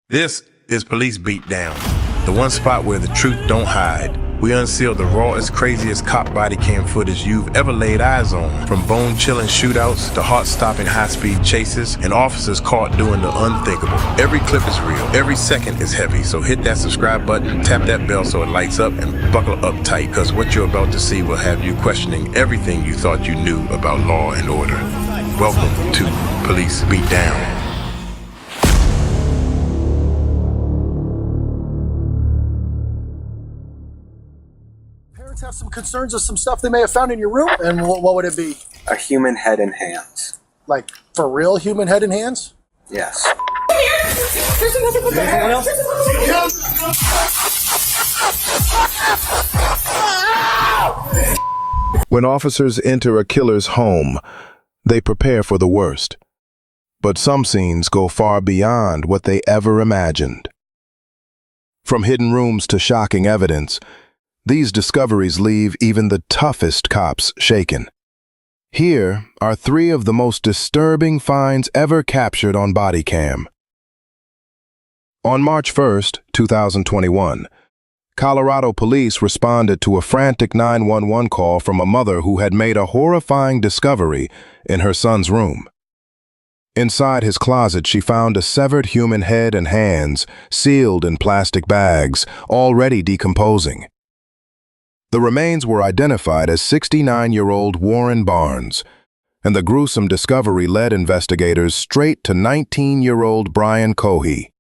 This is Police BeatDown, the one spot where the truth don't hide. We unseal the rawest, craziest cop body cam footage you've ever laid eyes on. From bone-chilling shootouts to heart-stopping high-speed chases and officers caught doing the unthinkable. Every clip is real, every second is heavy, so hit that subscribe button, tap that bell so it lights up, and buckle up tight, because what you're about to see will have you questioning everything you thought you knew about law and order. Welcome to Police BeatDown. Have some concerns of some stuff they may have found in your room, and what would it be? A human head and hands. Like, for real human head and hands? Yes. Anything else? When officers enter a killer's home, they prepare for the worst. But some scenes go far beyond what they ever imagined. From hidden rooms to shocking evidence, these discoveries leave even the toughest cops shaken. Here are three of the most disturbing finds ever captured on Bodycam. On March 1st, 2021, Colorado police responded to a frantic 911 call from a mother who had made a horrifying discovery in her son's room. Inside his closet, she found a severed human head and hands, sealed in plastic bags, already decomposing. The remains were identified as 69-year-old Warren Barnes, and the gruesome discovery led investigators straight to 19-year-old Brian Cohey.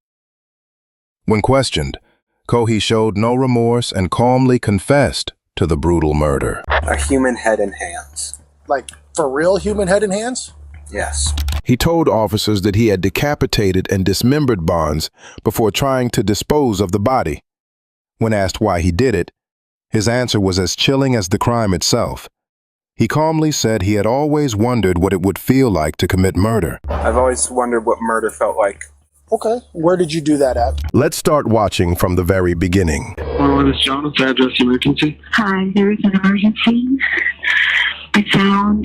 When questioned, Cohey showed no remorse and calmly confessed to the brutal murder. A human head and hands. Like, for real human head and hands? Yes. He told officers that he had decapitated and dismembered Barnes before trying to dispose of the body. When asked why he did it, his answer was as chilling as the crime itself. He calmly said he had always wondered what it would feel like to commit murder. I've always wondered what murder felt like. Okay, where did you do that at? Let's start watching from the very beginning. This is John. What's the address emergency? Hi, there is an emergency. I found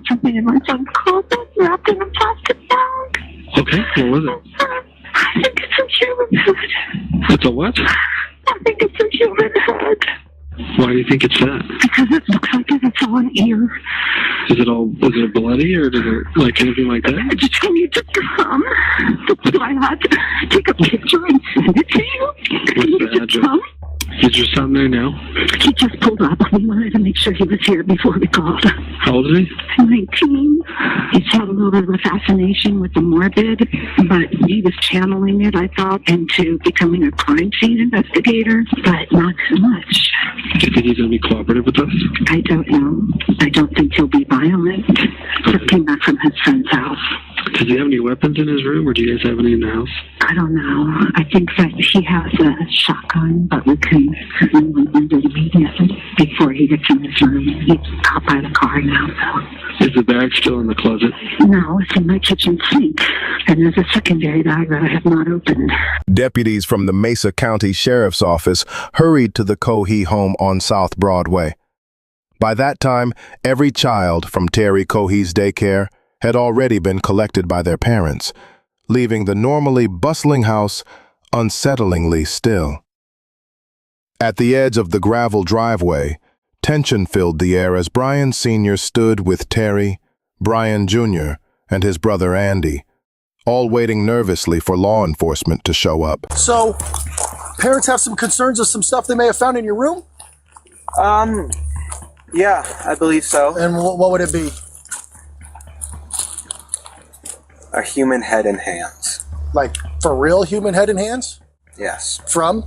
something in my son's closet wrapped in a plastic bag. Okay, what was it? I think it's a human head. It's a what? I think it's a human head. Why do you think it's that? Because it looks like it's all an ear. Is it bloody or does it like anything like that? I just need to come. That's why I had to take a picture and send it to you. What's the address? Is your son there now? He just pulled up. We wanted to make sure he was here before we called. How old is he? 19. He's had a little bit of a fascination with the morbid, but he was channeling it, I thought, into becoming a crime scene investigator, but not so much. Do you think he's going to be cooperative with us? I don't know. I don't think he'll be violent. Just came back from his friend's house. Does he have any weapons in his room or do you guys have any in the house? I don't know. I think that he has a shotgun, but we can certainly end it immediately before he gets in his room. He's out by the car now, so. Is the bag still in the closet? No, it's in my kitchen sink. And there's a secondary bag that I have not opened. Deputies from the Mesa County Sheriff's Office hurried to the Cohey home on South Broadway. By that time, every child from Terry Cohey's daycare had already been collected by their parents, leaving the normally bustling house unsettlingly still. At the edge of the gravel driveway, tension filled the air as Brian Sr. stood with Terry, Brian Jr., and his brother Andy, all waiting nervously for law enforcement to show up. So, parents have some concerns of some stuff they may have found in your room? Yeah, I believe so. And what would it be? A human head and hands. Like, for real human head and hands? Yes. From?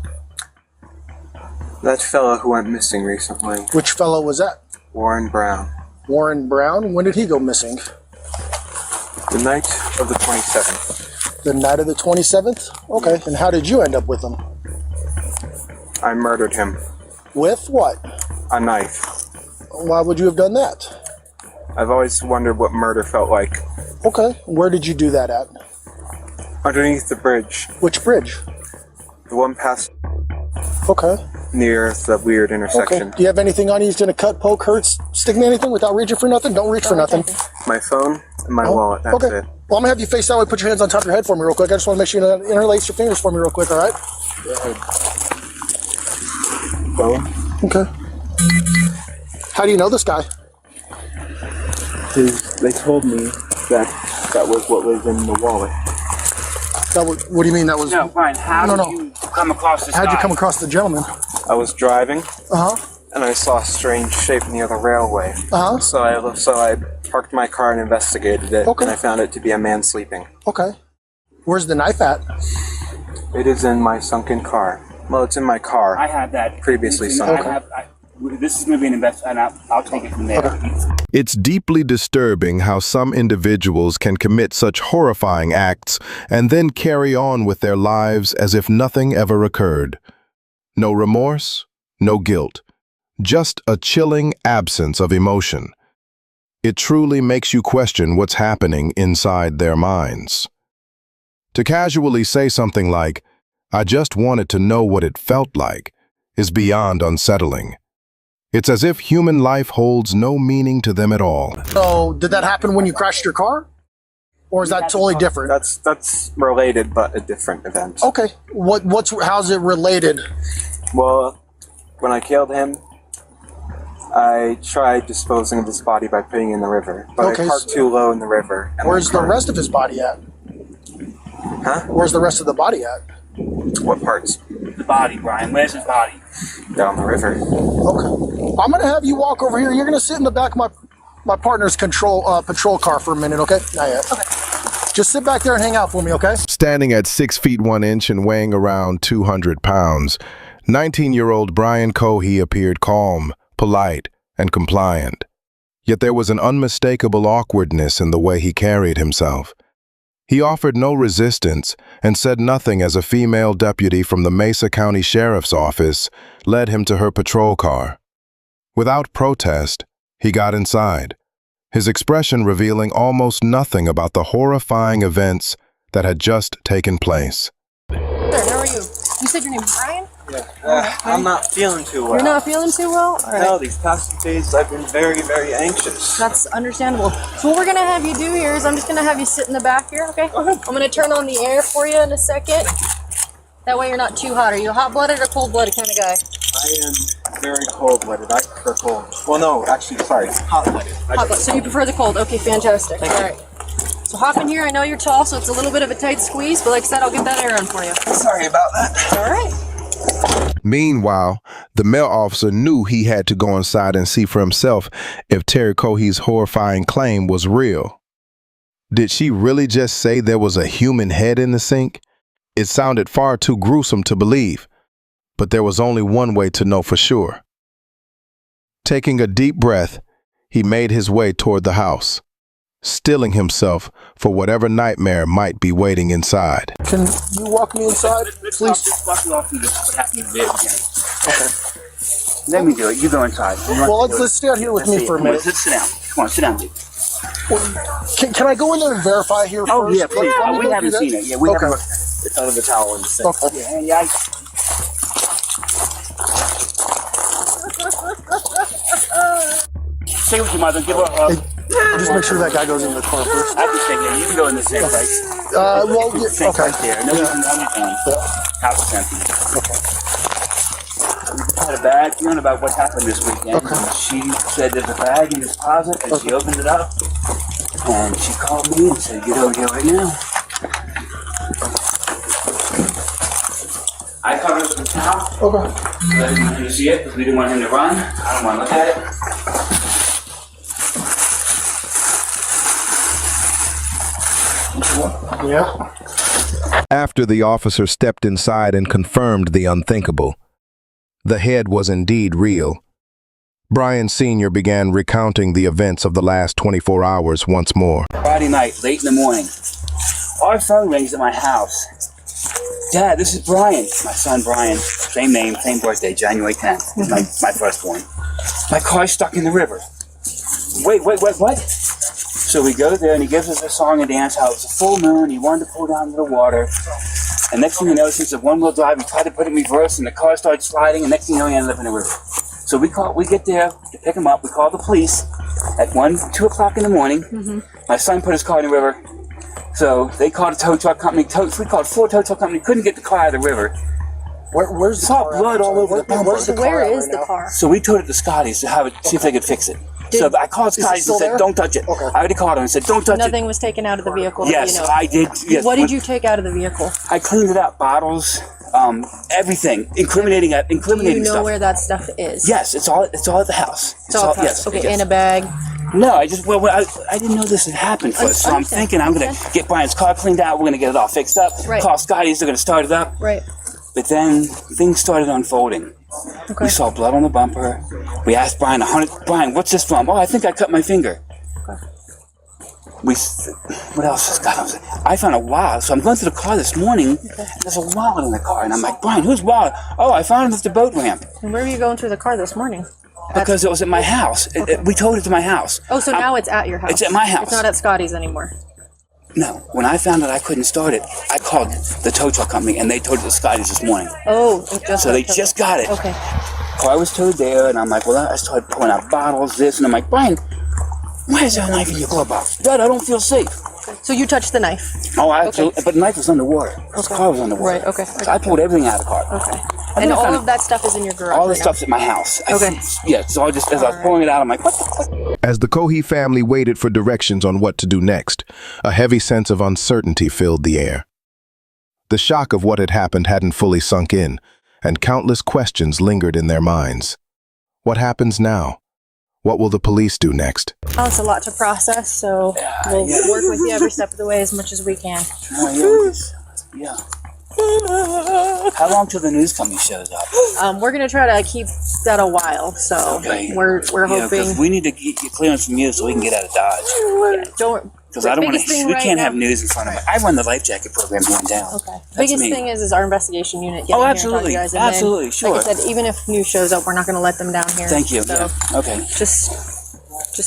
That fellow who went missing recently. Which fellow was that? Warren Brown. Warren Brown? When did he go missing? The night of the 27th. The night of the 27th? Okay, and how did you end up with him? I murdered him. With what? A knife. Why would you have done that? I've always wondered what murder felt like. Okay, where did you do that at? Underneath the bridge. Which bridge? The one past Okay. near the weird intersection. Okay. Do you have anything on you? He's gonna cut, poke, hurt, stick me anything without reaching for nothing? Don't reach for nothing. My phone and my wallet, that's okay. it. Well, I'm gonna have you face that way. Put your hands on top of your head for me real quick. I just want to make sure you interlace your fingers for me real quick, all right? Well, Okay. How do you know this guy? they told me that was what was in the wallet. What do you mean that was? No, Brian, how did you come across this How'd guy? you come across the gentleman? I was driving, Uh-huh. and I saw a strange shape near the railway. Uh-huh. So I parked my car and investigated it, Okay. and I found it to be a man sleeping. Okay. Where's the knife at? It is in my sunken car. Well, it's in my car. I have that Previously sunk. sunk. This is going to be an investment, and I'll take it from there. It's deeply disturbing how some individuals can commit such horrifying acts and then carry on with their lives as if nothing ever occurred. No remorse, no guilt, just a chilling absence of emotion. It truly makes you question what's happening inside their minds. To casually say something like, "I just wanted to know what it felt like," is beyond unsettling. It's as if human life holds no meaning to them at all. So, did that happen when you crashed your car? Or is that totally different? That's related, but a different event. Okay. How's it related? Well, when I killed him, I tried disposing of his body by putting it in the river, but Okay, I parked too low in the river. And Where's the rest of his body at? Huh? Where's the rest of the body at? What parts? The body, Brian. Where's his body? Down the river. Okay. I'm gonna have you walk over here. You're gonna sit in the back of my partner's patrol car for a minute, okay? Not yet. Okay. Just sit back there and hang out for me, okay? Standing at 6 feet 1 inch and weighing around 200 pounds, 19-year-old Brian Cohey appeared calm, polite, and compliant. Yet there was an unmistakable awkwardness in the way he carried himself. He offered no resistance and said nothing as a female deputy from the Mesa County Sheriff's Office led him to her patrol car. Without protest, he got inside, his expression revealing almost nothing about the horrifying events that had just taken place. Sir, how are you? You said your name's Brian? I'm not feeling too well. You're not feeling too well? All right. No, these past few days I've been very, very anxious. That's understandable. So what we're going to have you do here is I'm just going to have you sit in the back here, okay? I'm going to turn on the air for you in a second. That way you're not too hot. Are you a hot-blooded or cold-blooded kind of guy? I am very cold-blooded. I prefer cold. Well, no, actually, sorry, hot-blooded. Hot-blooded. So you prefer the cold. Okay, fantastic. All right. So hop in here. I know you're tall, so it's a little bit of a tight squeeze, but like I said, I'll get that air on for you. Sorry about that. All right. Meanwhile, the male officer knew he had to go inside and see for himself if Terry Cohey's horrifying claim was real. Did she really just say there was a human head in the sink? It sounded far too gruesome to believe, but there was only one way to know for sure. Taking a deep breath, he made his way toward the house, stilling himself for whatever nightmare might be waiting inside. Can you walk me inside, please? Just walk you off through what happened in the beginning. Okay. Let me do it. You go inside. Well, let's stay out here with me for a minute. Sit down. Come on, sit down, dude. Can I go in there and verify here first? Oh, yeah, please. Let me We go haven't through seen that. it. Yeah, we Okay. haven't. It's under the towel in the sink. Okay. Yeah, yeah. Stay with your mother. Give her a hug. Just make sure that guy goes in the car first. I can stay here. You can go in the same place. Well, yeah, Sink okay. right there. No, Yeah. House is empty. We had a bad feeling about what happened this weekend. Okay. She said there's a bag in this closet, and she opened it up, and she called me and said, "Get over here right now." I covered it with a towel. Okay. I didn't want him to see it because we didn't want him to run. I don't want to look at it. Yeah. After the officer stepped inside and confirmed the unthinkable, the head was indeed real. Brian Sr. began recounting the events of the last 24 hours once more. Friday night, late in the morning, our phone rings at my house. Dad, this is Brian. My son Brian, same name, same birthday, January 10th. My firstborn. My car's stuck in the river. Wait, what? So we go there and he gives us a song and dance, how it was a full moon, he wanted to pull down to the water. And next thing you know, since the one-wheel drive, he tried to put it in reverse and the car started sliding, and next thing you know, he ended up in the river. So we get there to pick him up, we call the police at 2 o'clock in the morning. My son put his car in the river, So they called a tow truck company. We called 4 tow truck companies. Couldn't get the car out of the river. Where's the Saw car blood at? all over the bumper. Where's the car Where at is right the now? car? So we towed it to Scotty's to have it, see if they could fix it. So I called Scotty's and still said, there? "Don't touch it." Okay. I already called him and said, "Don't touch Nothing it." was taken out of the vehicle. that Yes, you know. I did. Yes. What did you take out of the vehicle? I cleaned it up. Bottles, everything, incriminating Do you know stuff. where that stuff is? Yes, it's all at the house. It's all yes, okay, yes. in a bag. No, I didn't know this had happened first, so I'm understand. thinking I'm gonna get Brian's car cleaned out. We're gonna get it all fixed up. Right. Call Scotty's. They're gonna start it up. Right. But then things started unfolding. Okay. We saw blood on the bumper. We asked Brian, Brian, what's this from? Oh, I think I cut my finger. Okay. What else has got on? I found a wallet. So I'm going through the car this morning, and there's a wallet in the car. And I'm like, Brian, whose wallet? Oh, I found it at the boat ramp. And where were you going through the car this morning? Because it was at my house. We towed it to my house. Oh, so now it's at your house. It's at my house. It's not at Scotty's anymore. No, when I found that I couldn't start it, I called the tow truck company, and they towed it to Scotty's this morning. Oh, it just So they just got it. Okay. Car was towed there, and I'm like, well, I started pulling out bottles, this, and I'm like, Brian, why is there a knife in your glove box? Dad, I don't feel safe. So you touched the knife. Oh, absolutely. But the knife was underwater. The car was underwater. Right, okay. So I pulled everything out of the car. Okay. I And think I all found of that stuff is in your garage. all the right now? stuff's at my house. Okay. Yeah, so I just, as I was pulling it out, I'm like, what the fuck? As the Cohee family waited for directions on what to do next, a heavy sense of uncertainty filled the air. The shock of what had happened hadn't fully sunk in, and countless questions lingered in their minds. What happens now? What will the police do next? Oh, it's a lot to process, so we'll work with you every step of the way as much as we can. Yeah. How long till the news company shows up? We're gonna try to keep that a while, so Okay. we're Yeah, hoping. 'cause we need to get clearance from you so we can get out of Dodge. Don't. Because I don't want biggest to. thing We right can't now- have news in front of me. I run the life jacket program here in town. Okay. That's Biggest me. thing is our investigation unit getting Oh, here absolutely. and talk to you guys. And Absolutely, then, sure. Like I said, even if news shows up, we're not gonna let them down here. Thank you. So Yeah. Okay. just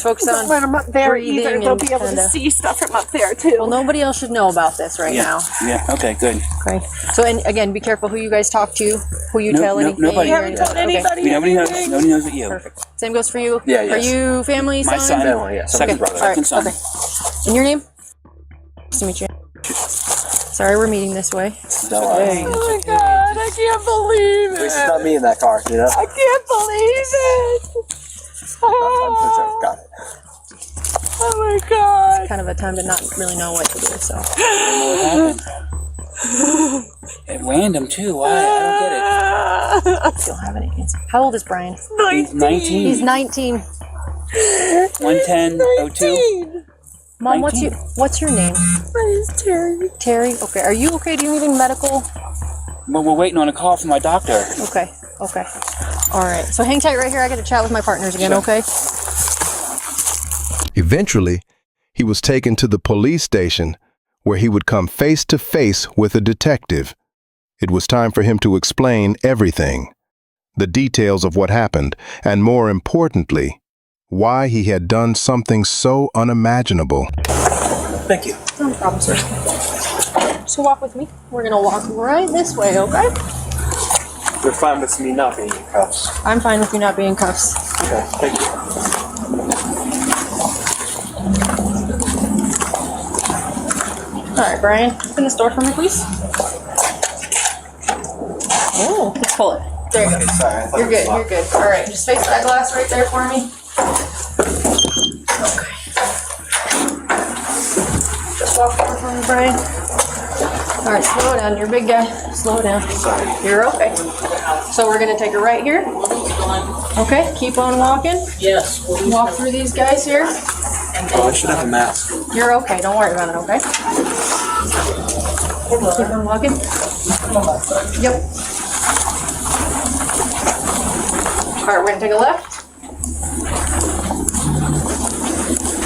focus on. When I'm up there breathing either, they'll and be able kinda- to see stuff from up there too. Well, nobody else should know about this right Yeah. now. Yeah. Okay. Good. Okay. So, and again, be careful who you guys talk to, who you tell anything. nobody. You haven't told anybody Nobody knows. anything? Nobody knows but you. Perfect. Same goes for you. Yeah, Are yes. you family? My son. Okay. Second brother. All right. Second son. Okay. And your name? Nice to meet you. Sorry, we're meeting this way. Oh my god, I can't believe it. It's not me in that car, you know? I can't believe it. Oh, Got it. oh my god. Kind of a time to not really know what to do. So. At random too. Why? I don't get it. Don't have any answer. How old is Brian? He's 19. He's 19. 110-02. Mom, 19. what's your name? My name's Terry. Terry. Okay. Are you okay? Do you need any medical? Well, we're waiting on a call from my doctor. Okay. Okay. All right. So hang tight right here. I got to chat with my partners again. Sure. Okay. Eventually, he was taken to the police station where he would come face to face with a detective. It was time for him to explain everything, the details of what happened, and more importantly, why he had done something so unimaginable. Thank you. No problem, sir. So walk with me. We're gonna walk right this way, okay? You're fine with me not being in cuffs. I'm fine with you not being in cuffs. Okay, thank you. All right, Brian. Open this door for me, please. Oh, let's pull it. There you go. Sorry, I thought You're it was good. You're locked. good. All right, just face that glass right there for me. Okay. Just walk over for me, Brian. All right, slow down. You're a big guy. Slow down. You're okay. So we're gonna take a right here. Okay. Keep on walking. Yes. Walk through these guys here. Oh, I should have a mask. You're okay. Don't worry about it. Okay. Keep on walking. Yep. All right, we're gonna take a left.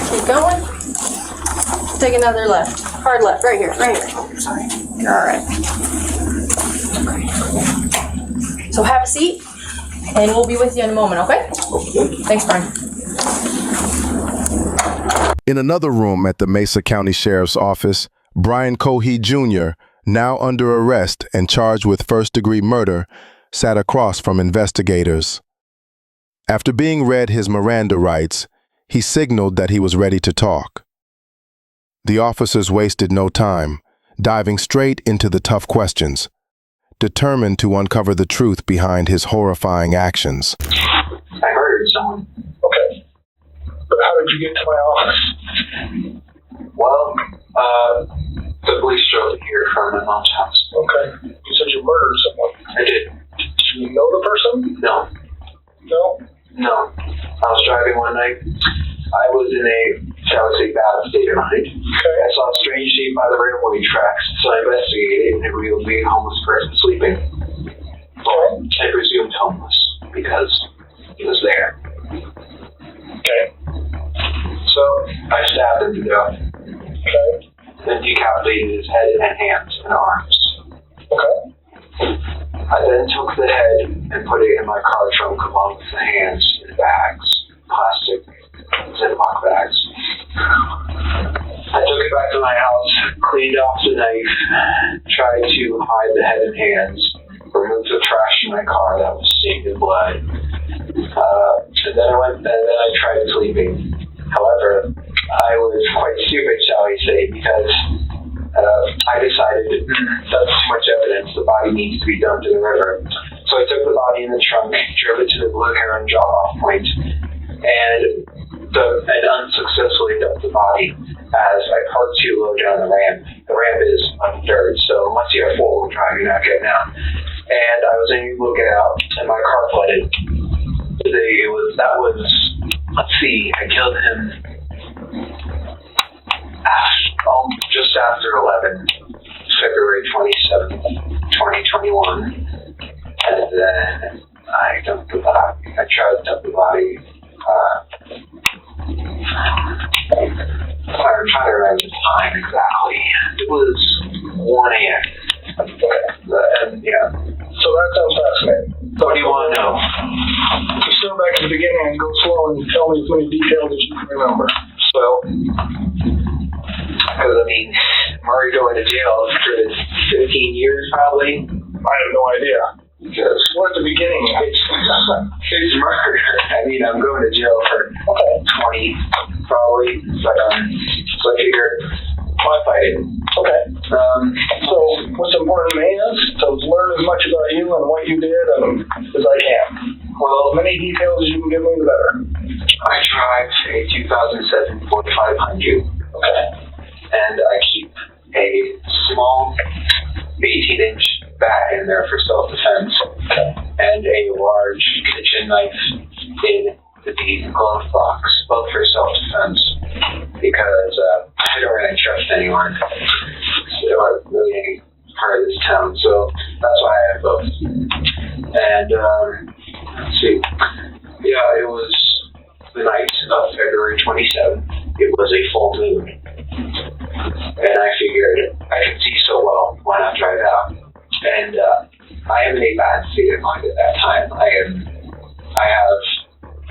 Keep going. Take another left. Hard left, right here, right here. Sorry. You're all right. Okay. So have a seat, and we'll be with you in a moment, okay? Thanks, Brian. In another room at the Mesa County Sheriff's Office, Brian Cohee Jr., now under arrest and charged with first-degree murder, sat across from investigators. After being read his Miranda rights, he signaled that he was ready to talk. The officers wasted no time, diving straight into the tough questions, determined to uncover the truth behind his horrifying actions. I murdered someone. Okay. But how did you get to my office? Well, the police drove here from my mom's house. Okay. You said you murdered someone. I did. Do you know the person? No. No? No. I was driving one night. I was in a, shall we say, bad state of mind. Okay. I saw a strange shape by the railway tracks, so I investigated and it revealed me a homeless person sleeping. Well, I presumed homeless because he was there. Okay. So I stabbed him to death. Okay. Then decapitated his head and hands and arms. Okay. I then took the head and put it in my car trunk along with the hands in bags, plastic Ziploc bags. I took it back to my house, cleaned off the knife, tried to hide the head and hands, removed the trash in my car that was stained in blood. And then I tried sleeping. However, I was quite stupid, shall we say, because I decided that's too much evidence. The body needs to be dumped in the river. So I took the body in the trunk, drove it to the Blue Heron drop-off point, and unsuccessfully dumped the body as I parked too low down the ramp. The ramp is on dirt, so unless you have four-wheel drive, you're not getting out. And I was unable to get out, and my car flooded. Let's see, I killed him just after 11, February 27th, 2021. And then I dumped the body. I tried to dump the body. I'm trying to remember the time exactly. It was 1 a.m. Okay. And yeah. So that sounds fascinating. What do you want to know? Just go back to the beginning and go slow and tell me as many details as you can remember. Well, because I mean, I'm already going to jail for 15 years probably. I have no idea. Because We're at the beginning. it's murder. I mean, I'm going to jail for 20 probably. But so I figured, why fight it? Okay. So what's important to me is to learn as much about you and what you did as I can. Well, as many details as you can give me, the better. I drive a 2007 Ford 500. Okay. And I keep a small 18-inch bat in there for self-defense, and a large kitchen knife in the glove box, both for self-defense, because I don't really trust anyone. There aren't really any part of this town, so that's why I have both. And let's see, yeah, it was the night of February 27th. It was a full moon, and I figured I could see so well, why not drive out? And I am in a bad state of mind at that time. I have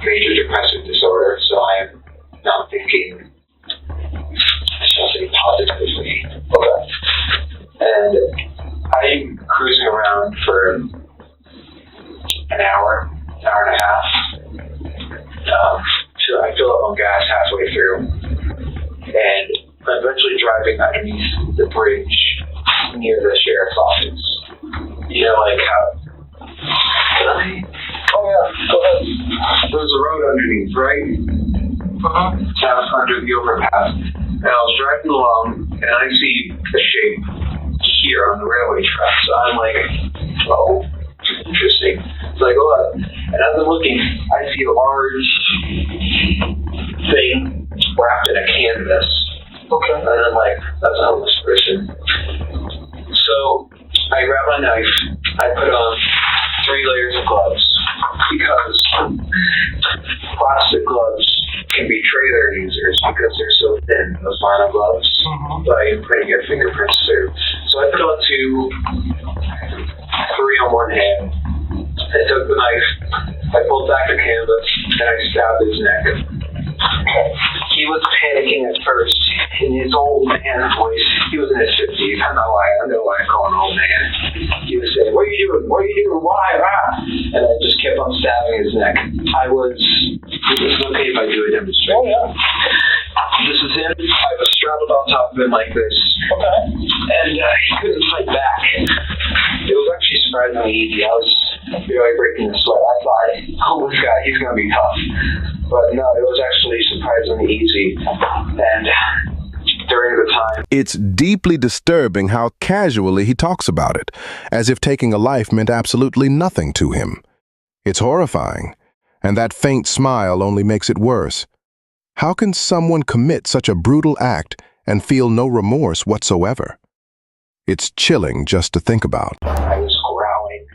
major depressive disorder, so I am not thinking, I shall say, positively. Okay. And I'm cruising around for an hour and a half. So I fill up on gas halfway through, and I'm eventually driving underneath the bridge near the sheriff's office. You know, like how... Oh yeah, go ahead. There's a road underneath, right? Down under the overpass. And I was driving along, and I see a shape here on the railway track. So I'm like, oh, interesting. So I go up, and as I'm looking, I see a large thing wrapped in a canvas. Okay. And I'm like, that's a homeless person. So I grab my knife, I put on 3 layers of gloves, because plastic gloves can be trailer users because they're so thin, those vinyl gloves, by putting your fingerprints through. So I put on 3 on one hand. I took the knife, I pulled back the canvas, and I stabbed his neck. He was panicking at first. In his old man voice, he was in his 50s. I know why I call him old man. He was saying, "What are you doing? What are you doing? Why? Ah!" And I just kept on stabbing his neck. Is it okay if I do a demonstration? Oh, yeah. this is him. I was strapped on top of him like this. Okay. And he couldn't fight back. It was actually surprisingly easy. I was barely breaking the sweat. I thought, oh, this guy, he's going to be tough. But no, it was actually surprisingly easy. And during the time... It's deeply disturbing how casually he talks about it, as if taking a life meant absolutely nothing to him. It's horrifying, and that faint smile only makes it worse. How can someone commit such a brutal act and feel no remorse whatsoever? It's chilling just to think about. I was growling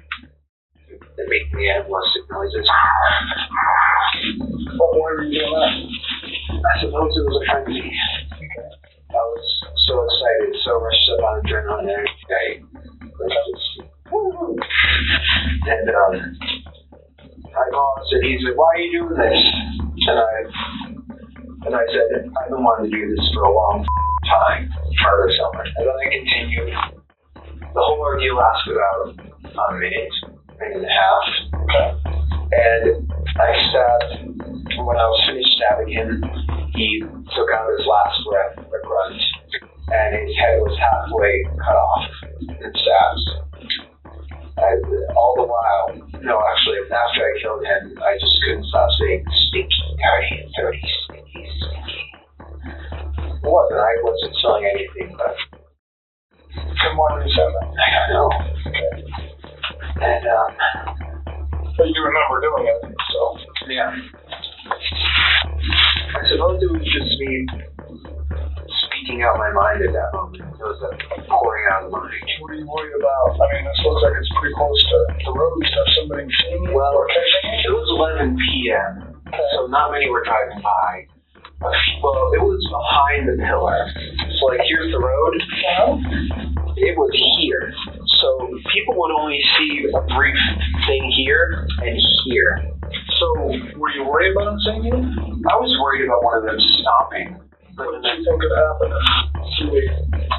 and making animalistic noises. Why were you doing that? I suppose it was a frenzy. I was so excited, so rushed up on adrenaline and everything. And I paused and he said, "Why are you doing this?" And I said, "I've been wanting to do this for a long time, murder someone." And then I continued. The whole ordeal lasted about a minute and a half. And I stabbed. When I was finished stabbing him, he took out his last breath, a grunt, and his head was halfway cut off and stabbed. All the while, no, actually, after I killed him, I just couldn't stop saying, "Stinky, dirty, stinky, stinky." I wasn't selling anything, but From what you said that. I don't know. And, But you remember doing it, so. yeah. I suppose it was just me speaking out my mind at that moment. It was a pouring out of the mind. What are you worried about? I mean, this looks like it's pretty close to the road. Have somebody seen you Well, or catching you? it was 11 p.m., so not many were driving by. Well, it was behind the pillar. So, like, here's the road. It was here. So, people would only see a brief thing here and here. So, were you worried about them seeing you? I was worried about one of them stopping. But What did you think could happen if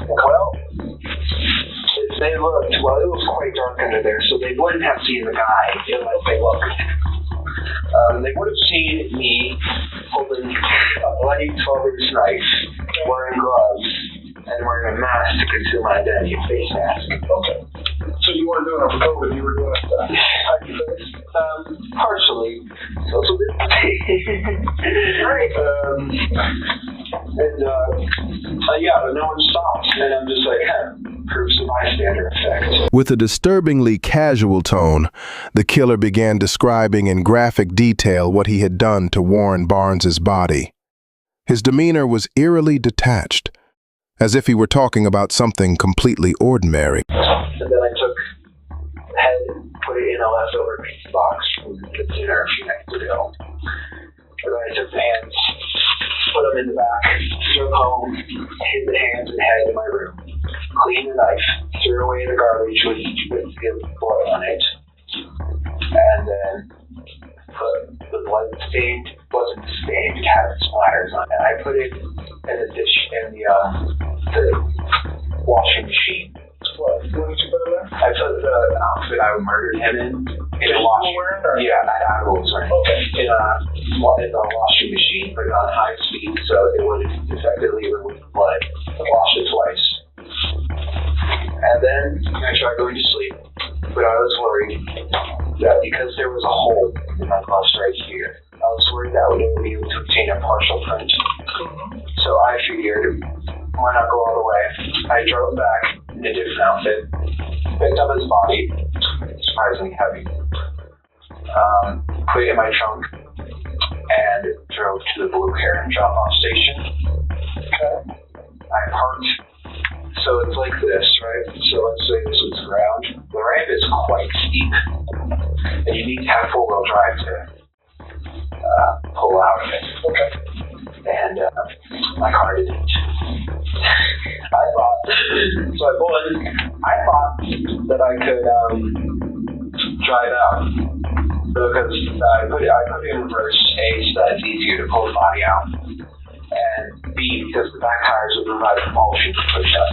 well, if they looked, well, it was quite dark under there, so they wouldn't have seen the guy unless they looked. They would have seen me holding a bloody 12-inch knife, wearing gloves, and wearing a mask to conceal my identity, a face mask. Okay. So you weren't doing it for COVID, you were doing it to hide your face? Partially. Social distancing. Right. Yeah, but no one stopped, and I'm just like, proves the bystander effect. With a disturbingly casual tone, the killer began describing in graphic detail what he had done to Warren Barnes's body. His demeanor was eerily detached, as if he were talking about something completely ordinary. And then I took the head, put it in a leftover pizza box from the dinner a few nights ago. And then I took the hands, put them in the back, drove home, hid the hands and head in my room, cleaned the knife, threw away the garbage with the blood on it, and then put the blood wasn't stained, it had splatters on it. I put it in the dish, in the washing machine. What did you put in there? I put the outfit I murdered him in a washing machine. Yeah, I was wearing. Okay. In a washing machine, put it on high speed so it would effectively remove the blood, wash it twice. And then I tried going to sleep, but I was worried that because there was a hole in my gloves right here, I was worried that I wouldn't be able to obtain a partial print. So I figured, why not go all the way? I drove back in a different outfit, picked up his body, surprisingly heavy, put it in my trunk, and drove to the Blue Heron drop-off station. I parked. So it's like this, right? So let's say this is the ground. The ramp is quite steep, and you need to have four-wheel drive to pull out of it. And my car didn't. I thought that I could drive out because I put it in reverse, A, so that it's easier to pull the body out, and B, because the back tires would provide propulsion to push up.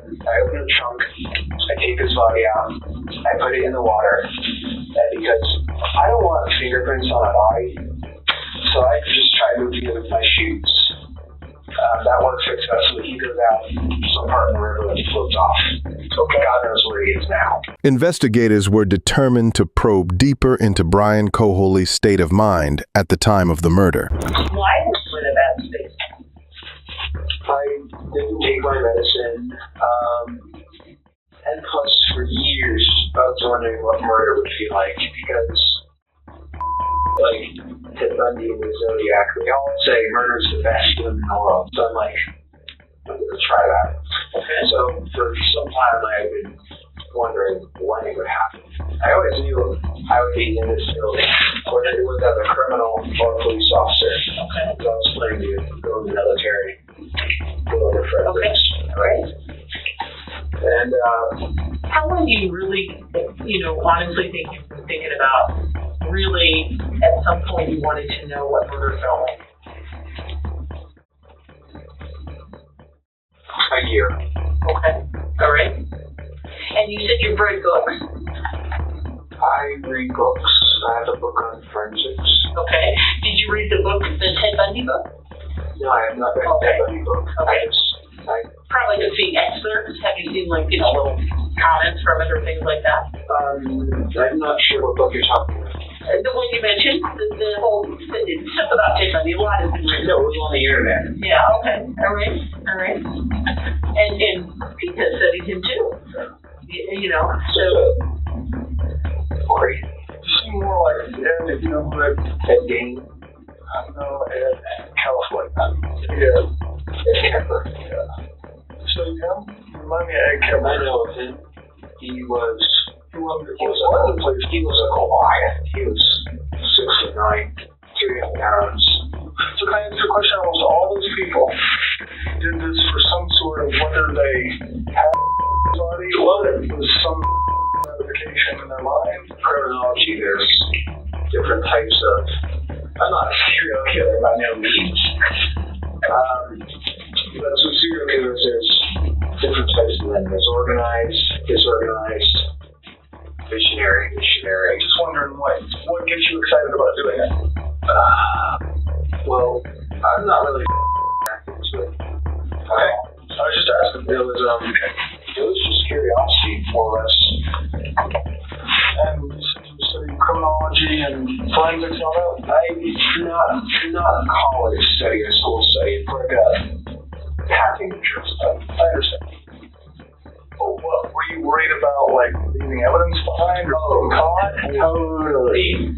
And I open the trunk, I take his body out, I put it in the water, and because I don't want fingerprints on a body, So I just try to do it with my shoes. That works successfully. He goes out some part in the river and floats off. Okay, God knows where he is now. Investigators were determined to probe deeper into Brian Coholy's state of mind at the time of the murder. Why was you in a bad state? I didn't take my medicine. And plus, for years, I was wondering what murder would feel like because, like, Ted Bundy and the Zodiac, they all say murder is the best feeling in the world. So I'm like, I'm going to try that. Okay. So for some time, I've been wondering when it would happen. I always knew I would be in this building, whether it was as a criminal or a police officer. Okay. So I was planning to go in the military, go over for Okay. right? And How long do you really, honestly think you've been thinking about really at some point you wanted to know what murder felt like? a year. Okay. All right. And you said you've read books? I read books. I have a book on forensics. Okay. Did you read the book, the Ted Bundy book? No, I have not read the Ted Bundy book. Okay. I Probably have seen excerpts. Have you seen, little comments from it or things like that? I'm not sure what book you're talking about. The one you mentioned, the whole stuff about Ted Bundy, a lot has been written. No, it was on the internet. Yeah, okay. All right. And Pete has studied him too. So. Great. You seem more like Ed, if you know who Ed Gain. I don't know, Ed California. Yeah. Ed Kemper. Yeah. So, remind me of Ed Kemper. I know of him. He was a Goliath. He was 6'9", 300 pounds. So can I answer your question? Almost all those people did this for some sort of, whether they had a body or it was some gratification in their mind. Criminology, there's different types of, I'm not a serial killer by no means. But some serial killers, there's different types of them. There's organized, disorganized, visionary. Just wondering what gets you excited about doing it? Well, I'm not really into it. Okay. I was just asking. It was just curiosity, more or less. And you said you studied criminology and forensics and all that? I'm not a college study, a school study. It's like a hacking interest. I understand. But what, were you worried about, leaving evidence behind or being caught? Totally.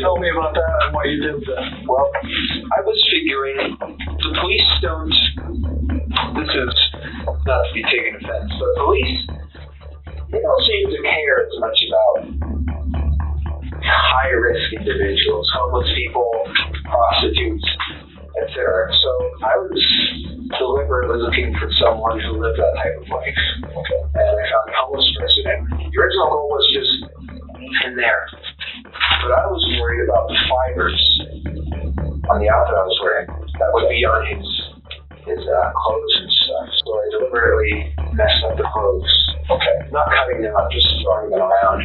Tell me about that and what you did then. Well, I was figuring the police don't, this is not to be taken offense, but police, they don't seem to care as much about high-risk individuals, homeless people, prostitutes, etc. So I was deliberately looking for someone who lived that type of life. Okay. And I found a homeless person. And the original goal was just in there. But I was worried about the fibers on the outfit I was wearing that would be on his clothes and stuff. So I deliberately messed up the clothes. Okay. Not cutting them up, just throwing them around.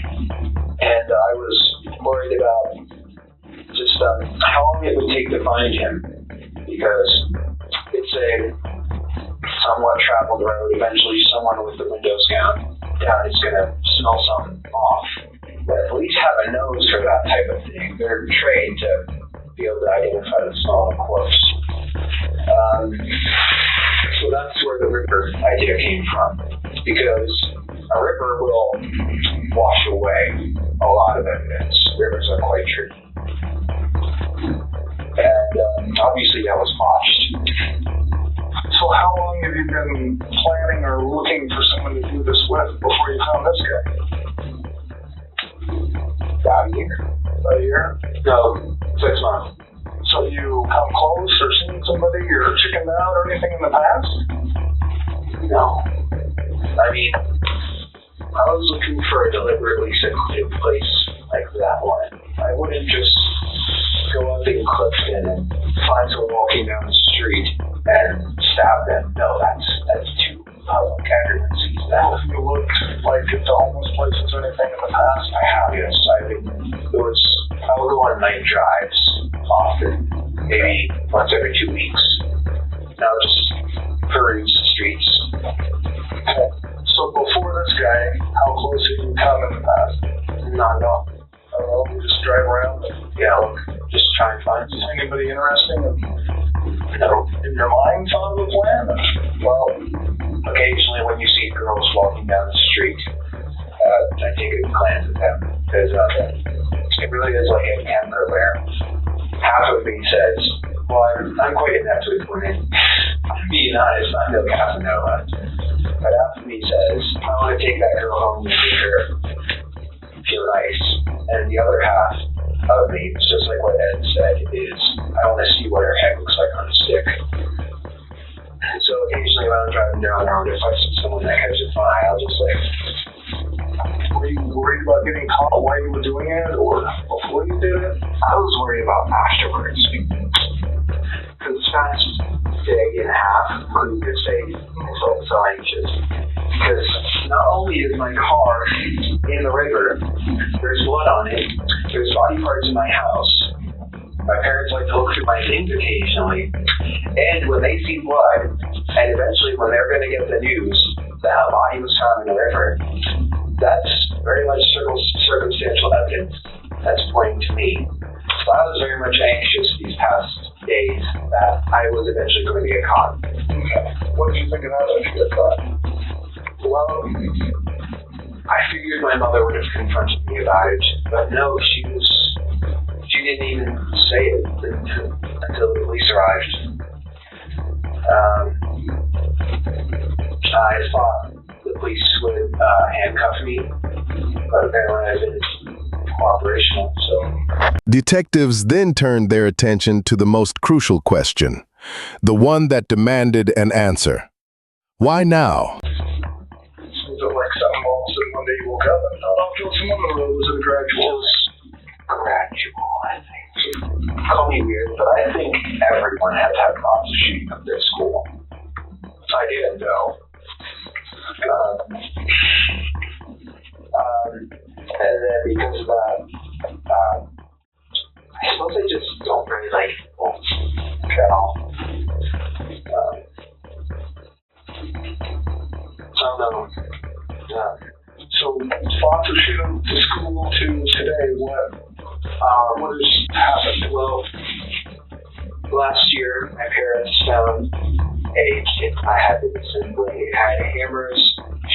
And I was worried about just how long it would take to find him, because it's a somewhat traveled road. Eventually someone with the windows down is going to smell something off. But police have a nose for that type of thing. They're trained to be able to identify the smell of a corpse. So that's where the ripper idea came from, because a ripper will wash away a lot of evidence. Rivers are quite tricky. And obviously that was botched. So how long have you been planning or looking for someone to do this with before you found this guy? About a year. About a year? No, 6 months. So you come close or seen somebody or chickened out or anything in the past? No. I mean, I was looking for a deliberately secluded place like that one. I wouldn't just go up in Clifton and find someone walking down the street and stab them. No, that's too public. Everyone sees that. Have you looked at the homeless places or anything in the past? I have, yes. I would go on night drives often. maybe once every 2 weeks. Now just peruse the streets. Okay. So before this guy, how close have you come in the past? Not at all. You just drive around and Yeah, look, just try and find is anybody interesting? No. In your mind, thought of a plan? Well, occasionally when you see girls walking down the street, I take a glance at them because it really is like a hammer where half of me says, well, I'm quite inept with women. Being honest, I'm no Casanova. But half of me says, I want to take that girl home and make her feel nice. And the other half of me, it's just like what Ed said, is I want to see what her head looks like on a stick. And so occasionally when I'm driving down the road, if I see someone that catches my eye, I'll just like, Were you worried about getting caught while you were doing it or before you did it? I was worried about afterwards. Because the past day and a half, couldn't get safe. I felt so anxious. Because not only is my car in the river, there's blood on it, there's body parts in my house. My parents like to look through my things occasionally. And when they see blood, and eventually when they're going to get the news that a body was found in the river, that's very much circumstantial evidence that's pointing to me. So I was very much anxious these past days that I was eventually going to get caught. Okay. What did you think of that if you got caught? Well, I figured my mother would have confronted me about it, but no, she didn't even say it until the police arrived. I thought the police would handcuff me, but apparently I've been operational, so. Detectives then turned their attention to the most crucial question, the one that demanded an answer. Why now? Was it like something all of a sudden one day you woke up and thought, I'll kill someone, or was it a gradual? Gradual, I think. Call me weird, but I think everyone has had thoughts of shooting up their school. I didn't know. And then because of that, I suppose I just don't really like people at all. I don't know. So, thoughts of shooting to school to today, what has happened? Well, last year, my parents found a kit I had been assembling. It had hammers,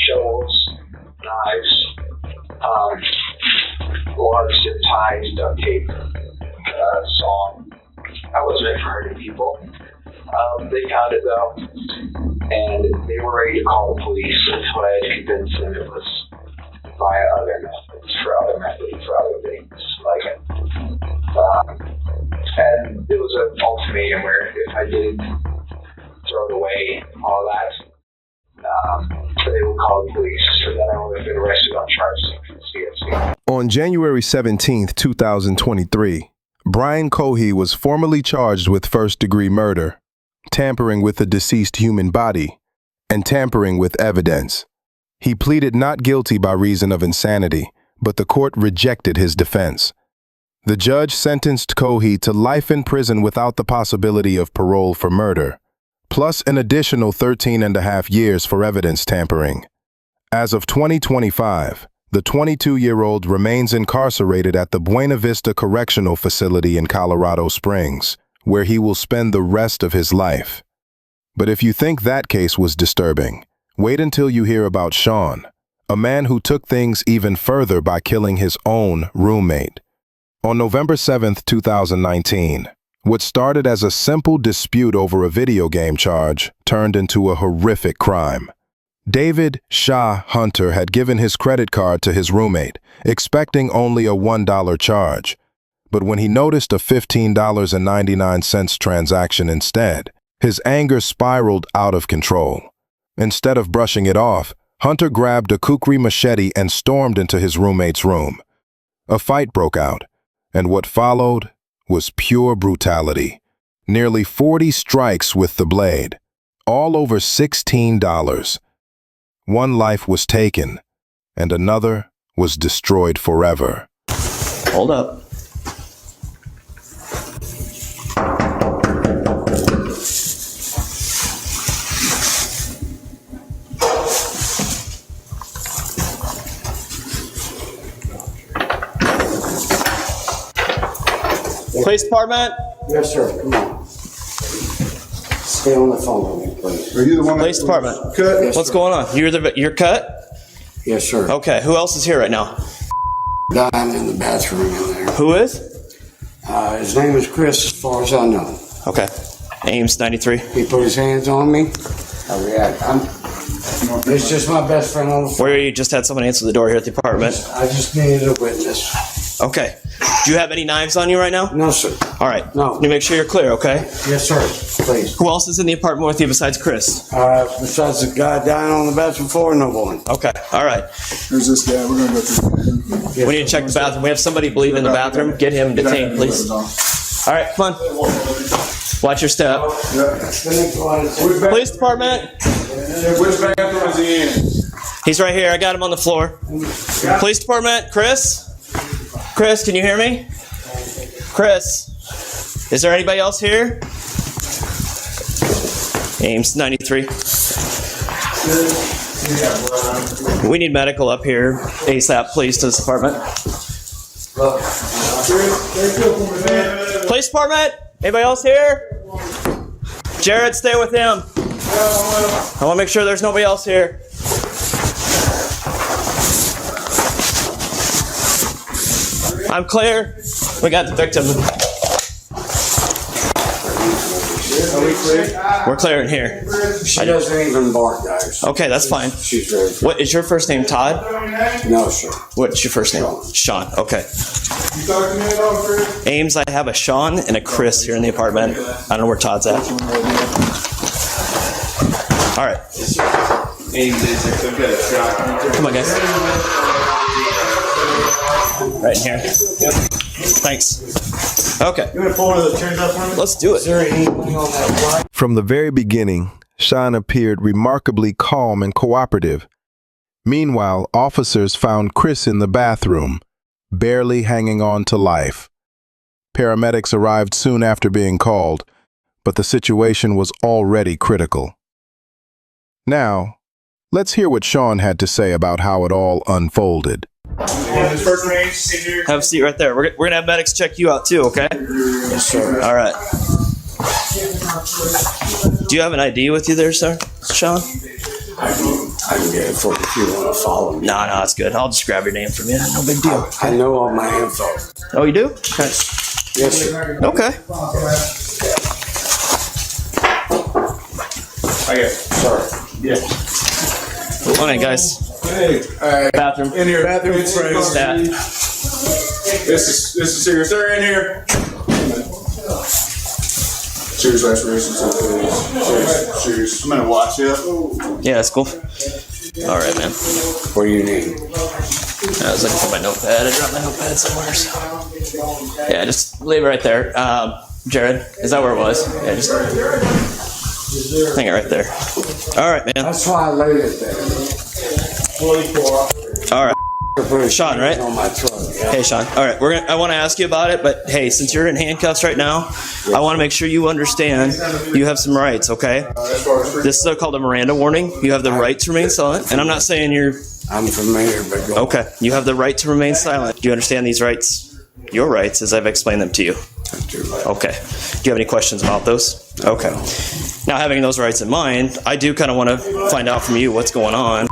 shovels, knives, large zip ties, duct tape, saw. I wasn't meant for hurting people. They found it though, and they were ready to call the police until I had convinced them it was via other methods, for other things, like it. And it was an ultimatum where if I didn't throw it away, all that, they would call the police, so then I would have been arrested on charges of conspiracy. On January 17, 2023, Brian Cohey was formally charged with first-degree murder, tampering with a deceased human body, and tampering with evidence. He pleaded not guilty by reason of insanity, but the court rejected his defense. The judge sentenced Cohey to life in prison without the possibility of parole for murder, plus an additional 13.5 years for evidence tampering. As of 2025, the 22-year-old remains incarcerated at the Buena Vista Correctional Facility in Colorado Springs, where he will spend the rest of his life. But if you think that case was disturbing, wait until you hear about Sean, a man who took things even further by killing his own roommate. On November 7, 2019, what started as a simple dispute over a video game charge turned into a horrific crime. David Shah Hunter had given his credit card to his roommate, expecting only a $1 charge. But when he noticed a $15.99 transaction instead, his anger spiraled out of control. Instead of brushing it off, Hunter grabbed a kukri machete and stormed into his roommate's room. A fight broke out, and what followed was pure brutality. Nearly 40 strikes with the blade, all over $16. One life was taken, and another was destroyed forever. Hold up. Police department. Yes, sir. Come on. Stay on the phone with me, please. Are you the one? Police department. Cut. What's going on? You're cut? Yes, sir. Okay. Who else is here right now? Dying in the bathroom in there. Who is? His name is Chris, as far as I know. Okay. Ames 93. He put his hands on me. I react. It's just my best friend on the phone. Where you just had someone answer the door here at the apartment. I just needed a witness. Okay. Do you have any knives on you right now? No, sir. All right. No. Let me make sure you're clear, okay? Yes, sir. Please. Who else is in the apartment with you besides Chris? Besides the guy dying on the bathroom floor, no one. Okay. All right. There's this guy. We're gonna go through. We need to check the bathroom. We have somebody bleeding in the bathroom. Get him detained, please. All right, come on. Watch your step. Police department. Which bathroom is he in? He's right here. I got him on the floor. Police department. Chris? Chris, can you hear me? Chris? Is there anybody else here? Ames 93. We need medical up here ASAP, please, to this department. Police department? Anybody else here? Jared, stay with him. I want to make sure there's nobody else here. I'm clear. We got the victim. Are we clear? We're clear in here. She doesn't even bark, guys. Okay, that's fine. She's very. What is your first name, Todd? No, sir. What's your first name? Sean. Okay. Ames, I have a Sean and a Chris here in the apartment. I don't know where Todd's at. All right. Come on, guys. Right in here. Thanks. Okay. You want to pull one of the chairs up for me? Let's do it. From the very beginning, Sean appeared remarkably calm and cooperative. Meanwhile, officers found Chris in the bathroom, barely hanging on to life. Paramedics arrived soon after being called, but the situation was already critical. Now, let's hear what Sean had to say about how it all unfolded. Have a seat right there. We're going to have medics check you out too, okay? Yes, sir. All right. Do you have an ID with you there, sir? Sean? I can get it for if you want to follow me. No, it's good. I'll just grab your name from you. No big deal. I know all my info. Oh, you do? Okay. Yes, sir. Okay. Okay. Sorry. Yeah. Come on in, guys. Hey. Bathroom. In here. Bathroom. Stat. This is serious. They're in here. Serious aspirations. Serious. I'm gonna watch you. Yeah, that's cool. All right, man. What do you need? I was looking for my notepad. I dropped my notepad somewhere. So. Yeah, just leave it right there. Jared, is that where it was? Yeah, just hang it right there. All right, man. That's why I laid it there. All right. Sean, right? On my truck. Yeah. Hey, Sean. All right, I want to ask you about it, but hey, since you're in handcuffs right now, I want to make sure you understand you have some rights, okay? This is called a Miranda warning. You have the right to remain silent, and I'm not saying you're... I'm familiar, but go Okay, you have the right to remain silent. Do you understand these rights? Your rights, as I've explained them to you. Okay. Do you have any questions about those? Okay. Now, having those rights in mind, I do kind of want to find out from you what's going on.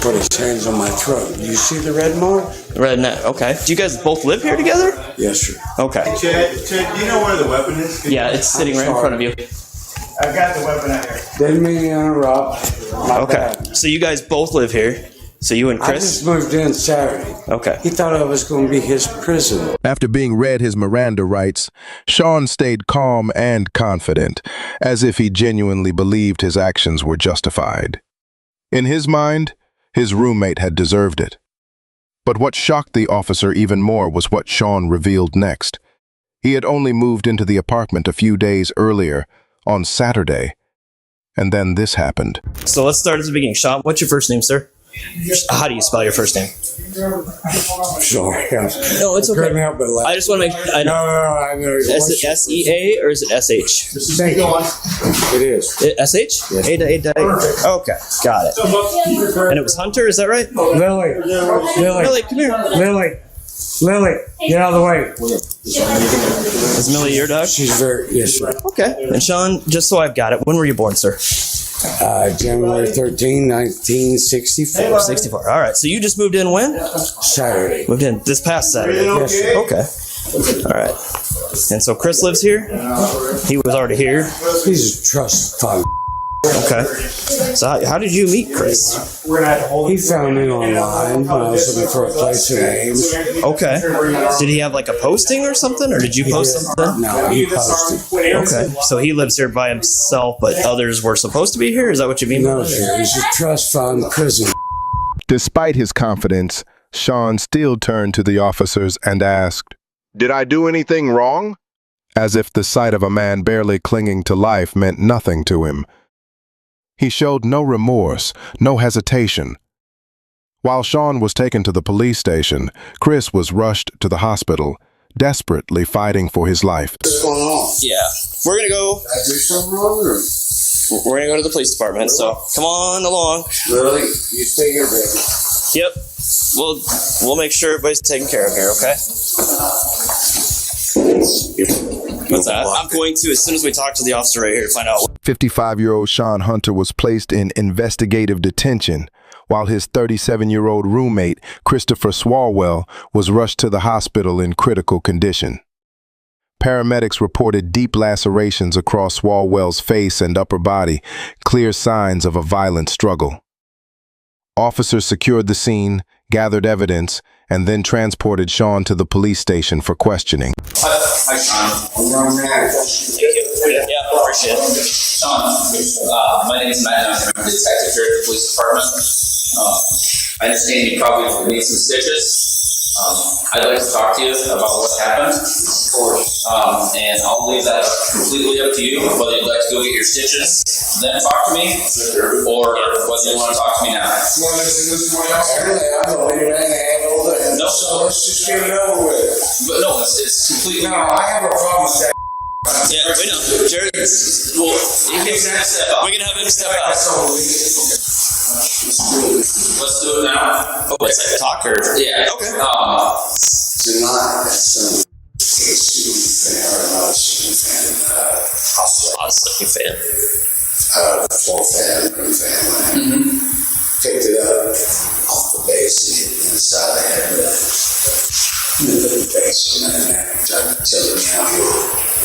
Put his hands on my truck. Do you see the red mark? Red net. Okay. Do you guys both live here together? Yes, sir. Okay. Chad, do you know where the weapon is? Yeah, it's sitting right in front of you. I got the weapon out here. Didn't mean to interrupt. My Okay. bad. So you guys both live here. So you and I Chris? just moved in Saturday. Okay. He thought I was going to be his prison. After being read his Miranda rights, Sean stayed calm and confident, as if he genuinely believed his actions were justified. In his mind, his roommate had deserved it. But what shocked the officer even more was what Sean revealed next. He had only moved into the apartment a few days earlier, on Saturday, and then this happened. So let's start at the beginning. Sean, what's your first name, sir? How do you spell your first name? Sorry. No, it's okay. Couldn't help but laugh. I just want to make... I know. No. Is it S-E-A or is it S-H? It is. S-H? Yes. A. Okay, got it. And it was Hunter, is that right? Lily. Lily, come here. Lily. Lily, get out of the way. Is Millie your dog? She's very, yes, sir. Okay. And Sean, just so I've got it, when were you born, sir? January 13, 1964. 64. All right. So you just moved in when? Saturday. Moved in this past Saturday. Yes, sir. Okay. All right. And so Chris lives here? He was already here? He's a trust fund. Okay. So how did you meet Chris? He found me online when I was looking for a place in Ames. Okay. Did he have like a posting or something, or did you post something? No, he posted. Okay. So he lives here by himself, but others were supposed to be here? Is that what you mean? No, sir. He's a trust fund prison. Despite his confidence, Sean still turned to the officers and asked, "Did I do anything wrong?" As if the sight of a man barely clinging to life meant nothing to him. He showed no remorse, no hesitation. While Sean was taken to the police station, Chris was rushed to the hospital, desperately fighting for his life. What's going on? Yeah. We're going to go. Did I do something wrong? Or? We're going to go to the police department, so come on along. Really? You stay here, baby. Yep. We'll make sure everybody's taken care of here, okay? What's that? I'm going to, as soon as we talk to the officer right here, to find out. 55-year-old Sean Hunter was placed in investigative detention, while his 37-year-old roommate, Christopher Swalwell, was rushed to the hospital in critical condition. Paramedics reported deep lacerations across Swalwell's face and upper body, clear signs of a violent struggle. Officers secured the scene, gathered evidence, and then transported Sean to the police station for questioning. Hi, Sean. I'm wrong man. Thank you. Yeah, appreciate it. Sean, my name is Matt, and I'm a detective here at the police department. I understand you probably need some stitches. I'd like to talk to you about what happened. Of course. And I'll leave that completely up to you, whether you'd like to go get your stitches, then talk to me, or whether you want to talk to me now. No, so let's just get it over with. But no, it's completely. No, I have a problem with that. Yeah, we know. Jared, well, he can step out. We can have him step out. Let's do it now. Oh, wait, talk or? Yeah. Okay. Tonight, some Hockey fan. Full family. Picked it up off the base and hit it inside the head with the base and then tried to tilt me out here.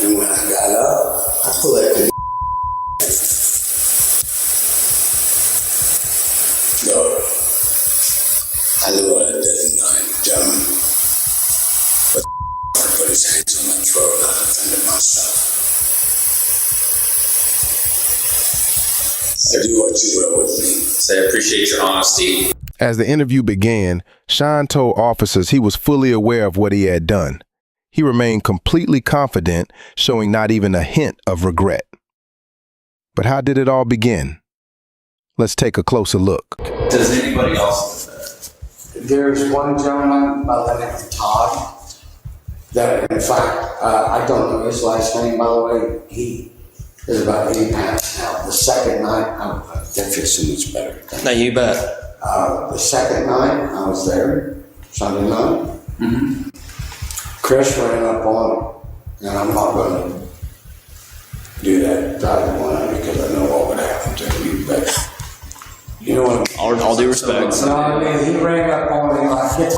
And when I got up, I pulled it. No, I knew what I did at night, gentlemen. But put his hands on my throat, I defended myself. Do what you will with me. So I appreciate your honesty. As the interview began, Sean told officers he was fully aware of what he had done. He remained completely confident, showing not even a hint of regret. But how did it all begin? Let's take a closer look. Does anybody else? There's one gentleman by the name of Todd that, in fact, I don't know his last name, by the way. He is about 8 pounds now. The second night, that fits so much better. No, you bet. The second night, I was there, Sunday night. Chris ran up on him, and I'm not going to do that driving one because I know what would happen to you, but you know what I mean? All due respect. No, I mean, he ran up on me like, get the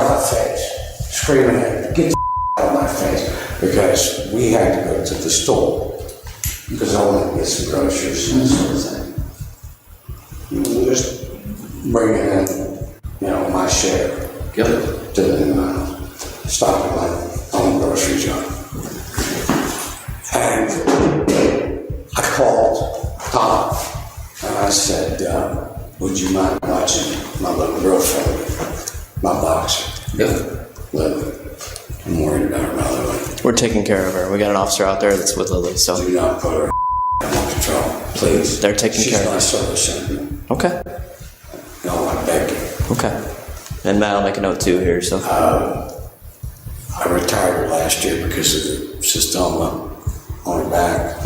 out of my face, screaming at me, get the out of my face, because we had to go to the store because I wanted to get some groceries and that sort of thing. Just bringing in, my share to the stop at my own grocery job. And I called Tom and I said, would you mind watching my little girlfriend, my boxer? Lily. I'm worried about her, by the way. We're taking care of her. We got an officer out there that's with Lily, so. Do not put her on control, please. They're taking care of her. She's my solution. Okay. No, I beg you. Okay. And Matt will make a note too here, so. I retired last year because of the cystoma on my back. I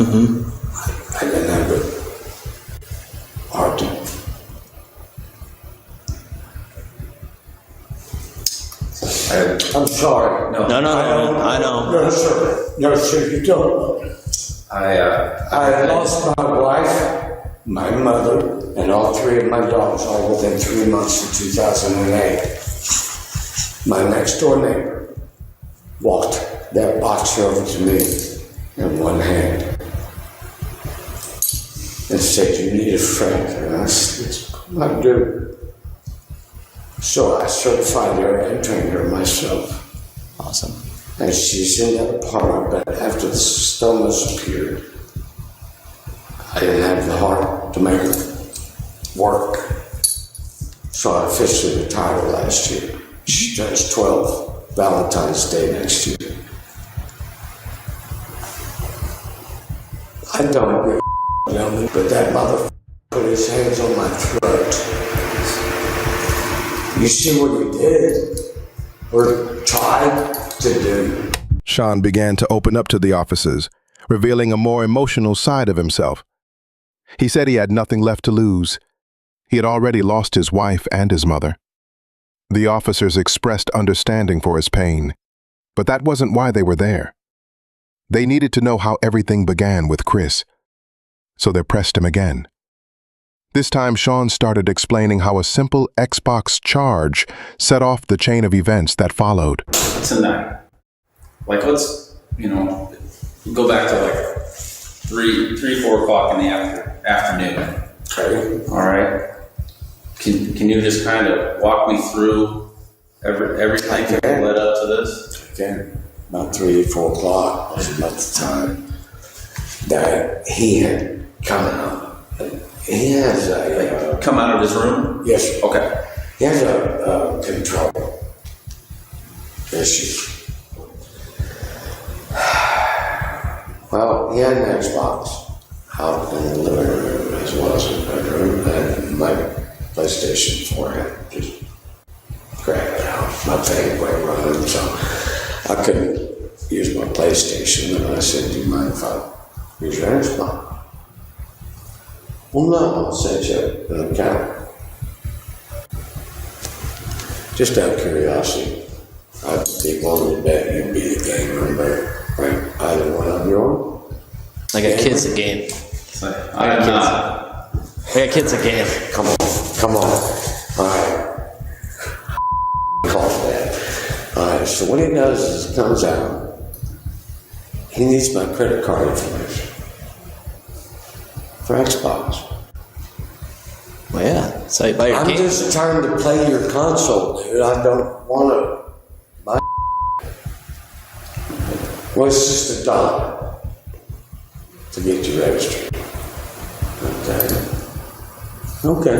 didn't have a heart to. I'm sorry. No, I know. No, sir. No, sir, you don't. I lost my wife, my mother, and all three of my dogs all within 3 months of 2008. My next door neighbor walked that boxer over to me in one hand and said, "You need a friend." And I said, "I do." So I certified her and trained her myself. Awesome. And she's in that apartment, but after the stomas appeared, I didn't have the heart to make her work. So I officially retired her last year. She turns 12, Valentine's Day next year. I don't give a gentleman, but that motherfucker put his hands on my throat. You see what he did? Or tried to do? Sean began to open up to the officers, revealing a more emotional side of himself. He said he had nothing left to lose. He had already lost his wife and his mother. The officers expressed understanding for his pain, but that wasn't why they were there. They needed to know how everything began with Chris, so they pressed him again. This time, Sean started explaining how a simple Xbox charge set off the chain of events that followed. Tonight, like let's, go back to like 4 o'clock in the afternoon. Okay. All right. Can you just kind of walk me through everything that led up to this? Again, about 3 or 4 o'clock was about the time that he had come out. He has a... come out of his room? Yes, sir. Okay. He has a control issue. Well, he had an Xbox out in the living room as well as his bedroom, and my PlayStation 4 had just cracked out. My thing quit running, so I couldn't use my PlayStation, and I said, "Do you mind if I use your Xbox?" "Well, no," said you, an account. Just out of curiosity, I'd be willing to bet you'd be the gamer, right? Either one of you are. I got kids a game. I got kids a game. Come on. All right. Call that. All right, so what he does is he comes out. He needs my credit card information for Xbox. Well, yeah, that's how you buy your game. I'm just trying to play your console, dude. I don't want to buy. Well, it's just $1 to get you registered. Okay.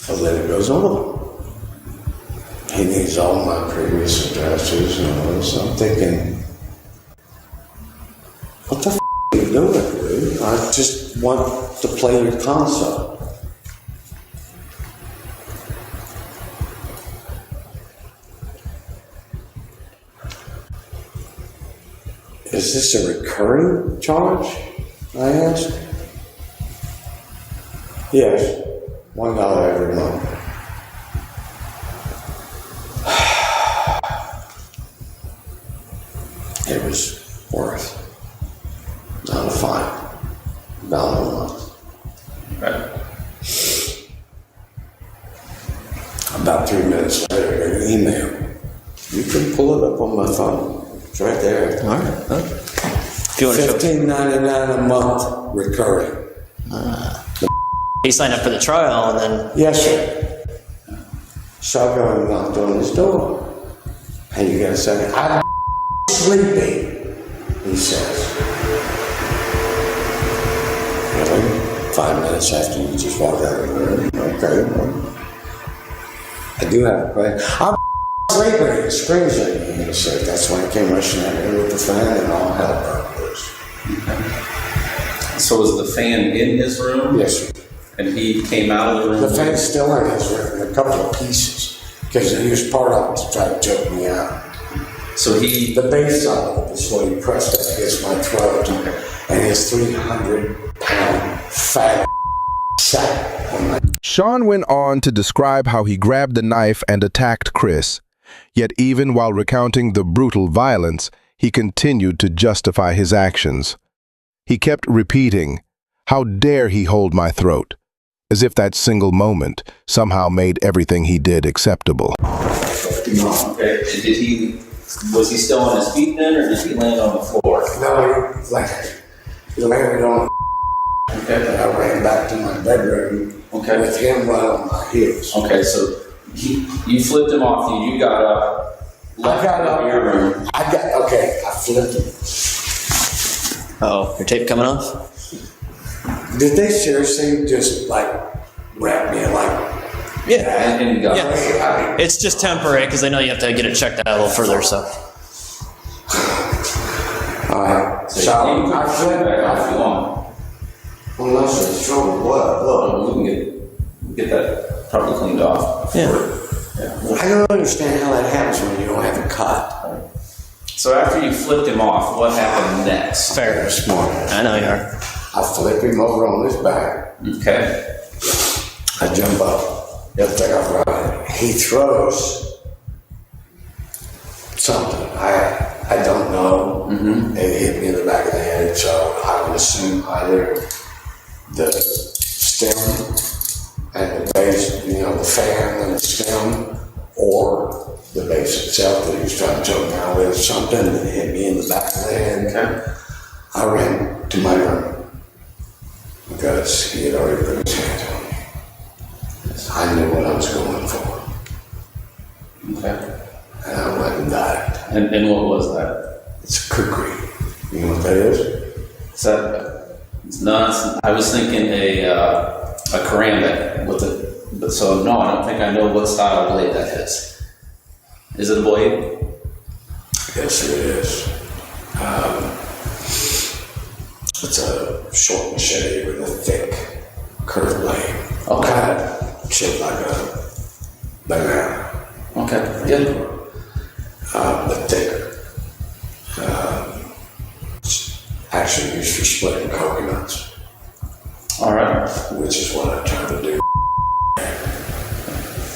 And then it goes on. He needs all my previous addresses and all this. I'm thinking, what the f*** are you doing, dude? I just want to play your console. Is this a recurring charge? I asked. Yes, $1 every month. It was worth not a fine, $1 a month. Right. About 3 minutes later, I got an email. You can pull it up on my phone. It's right there. All right. $15.99 a month recurring. He signed up for the trial and then... Yes, sir. So I go and knocked on his door. And you gotta say, "I'm sleeping," he says. Really? 5 minutes after you just walked out of the room. Okay. Well, I do have a question. "I'm sleeping." He screams at me. And he said, that's when I came rushing out here with the fan and all hell broke loose. So was the fan in his room? Yes, sir. And he came out of the room? The fan's still in his room in a couple of pieces because he used part of it to try to choke me out. So the base of it is what he pressed up against my throat, and his 300-pound fat Sean went on to describe how he grabbed the knife and attacked Chris. Yet even while recounting the brutal violence, he continued to justify his actions. He kept repeating, "How dare he hold my throat?" as if that single moment somehow made everything he did acceptable. Okay. Was he still on his feet then, or did he land on the floor? No, he landed on. Okay. I ran back to my bedroom. Okay. With him right on my heels. Okay, so you flipped him off. You got up. Left out of your room. I flipped him. Oh, your tape coming off? Did they seriously just wrap me Yeah. And you got Yeah. It's just temporary because I know you have to get it checked out a little further, so. Alright. So I flipped if you want. Unless it's from blood. Look. We can get that probably cleaned off. Yeah. I don't understand how that happens when you don't have a cut. So after you flipped him off, what happened next? Fair. Smart. I know you are. I flip him over on his back. Okay. I jump up. He'll take off right. He throws something. I don't know. Mm-hmm. It hit me in the back of the head, so I would assume either the stem and the base, the fan and the stem, or the base itself that he was trying to choke me out with, something that hit me in the back of the head. Okay. I ran to my room because he had already put his hands on me. I knew what I was going for. Okay. And I went and died. And what was that? It's a kukri. You know what that is? Is that? No, I was thinking a karambit with it. But so no, I don't think I know what style of blade that is. Is it a blade? Yes, it is. It's a short machete with a thick curved blade. Okay. Kind of shaped like a banana. Okay. Good. But thicker. It's actually used for splitting coconuts. All right. Which is what I'm trying to do.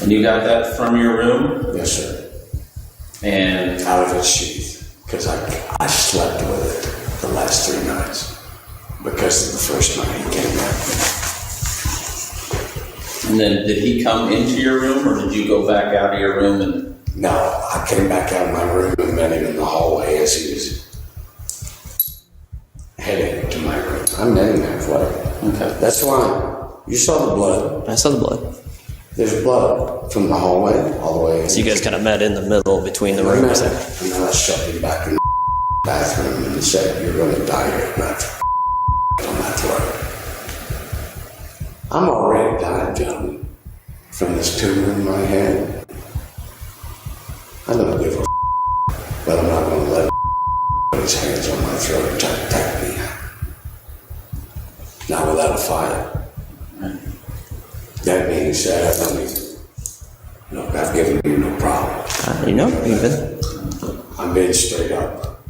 And you got that from your room? Yes, sir. And out of its sheath, because I slept with it the last 3 nights. Because of the first night he came back. And then did he come into your room, or did you go back out of your room and? No, I came back out of my room and met him in the hallway as he was heading to my room. I met him halfway. Okay. That's why you saw the blood. I saw the blood. There's blood from the hallway all the way in. So you guys kind of met in the middle between the rooms there. And then I shoved him back in the bathroom and said, "You're going to die here, not on my throat." I'm already dying, gentlemen, from this tumor in my head. I don't give a but I'm not going to let him put his hands on my throat and try to attack me. Not without a fight. That being said, I don't need, look, I've given you no problem. I'm being straight up.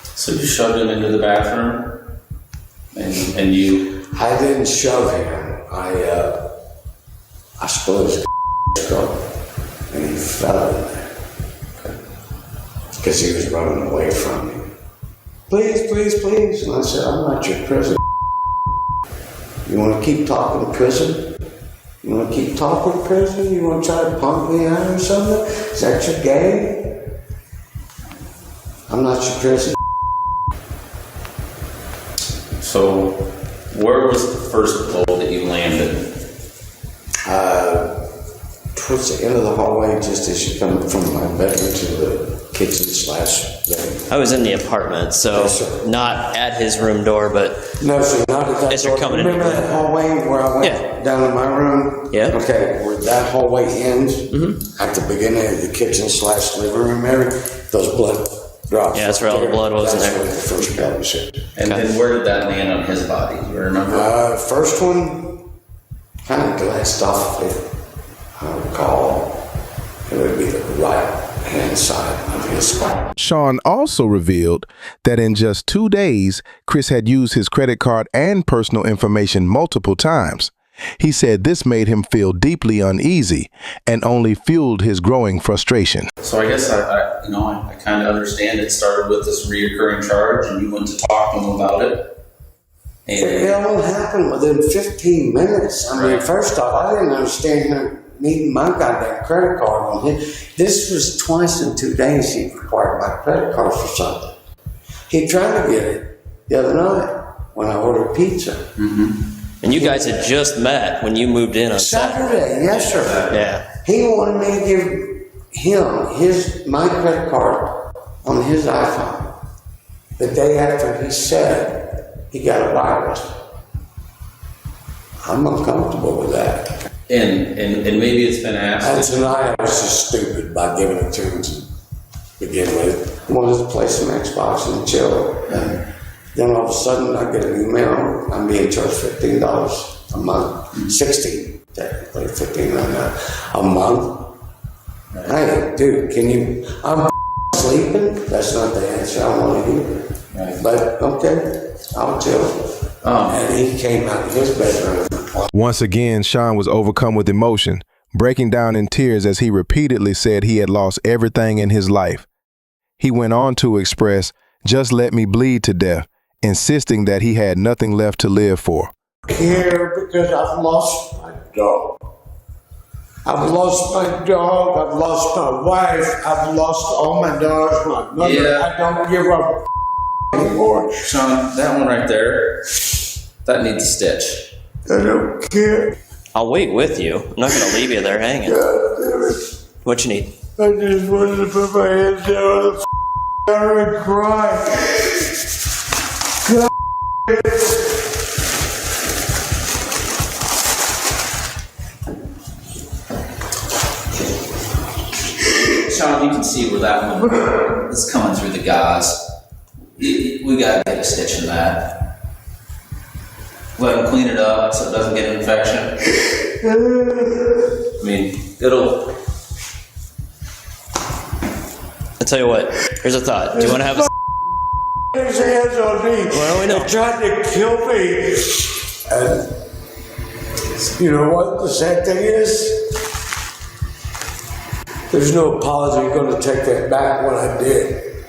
So you shoved him into the bathroom, and you. I didn't shove him. I split his skull, and he fell in there because he was running away from me. Please, please, please. And I said, "I'm not your prison. You want to keep talking to prison? You want to keep talking to prison? You want to try to pump me out or something? Is that your game? I'm not your prison." So, where was the first blow that you landed? Towards the end of the hallway, just as you come from my bedroom to the kitchen / living. I was in the apartment, so Yes, not at his room door, but no, sir, not at that as door. you're coming in. Remember that hallway where I went down to my room? Yeah. Okay, where that hallway ends at the beginning of the kitchen / living room area, those blood drops. Yeah, that's where all the blood was in That's there. where the first blood was hit. And then where did that land on his body? Do you remember? First one kind of glanced off, if I recall. It would be the right hand side of his spine. Sean also revealed that in just 2 days, Chris had used his credit card and personal information multiple times. He said this made him feel deeply uneasy and only fueled his growing frustration. So I guess I kind of understand it started with this reoccurring charge, and you went to talk to him about it. And it all happened within 15 minutes. I mean, first off, I didn't understand him needing my goddamn credit card on him. This was twice in 2 days he required my credit card for something. He tried to get it the other night when I ordered pizza. Mm-hmm. And you guys had just met when you moved in on Saturday. Yes, sir. Yeah. He wanted me to give him my credit card on his iPhone the day after he said he got a virus. I'm uncomfortable with that. And maybe it's been asked. And tonight I was just stupid by giving it to him to begin with. I wanted to play some Xbox and chill. And then all of a sudden I get an email. I'm being charged $15 a month. $16, technically, $15 a month. Hey, dude, I'm sleeping? That's not the answer I want to hear. Right. But okay, I'll chill. And he came out of his bedroom. Once again, Sean was overcome with emotion, breaking down in tears as he repeatedly said he had lost everything in his life. He went on to express, "Just let me bleed to death," insisting that he had nothing left to live for. Here because I've lost my dog. I've lost my dog, I've lost my wife, I've lost all my dogs, my mother. Yeah. I don't give a anymore. Sean, that one right there, that needs a stitch. I don't care. I'll wait with you. I'm not going to leave you there hanging. God damn it. What you need? I just wanted to put my hands down on the counter and cry. God. Sean, you can see where that one is coming through the gauze. We gotta get a stitch in that. Let him clean it up so it doesn't get an infection. I mean, I'll tell you what, here's a thought. Do you want to have His hands on me. Well, we know. They tried to kill me. And you know what the sad thing is? There's no apology going to take that back when I did.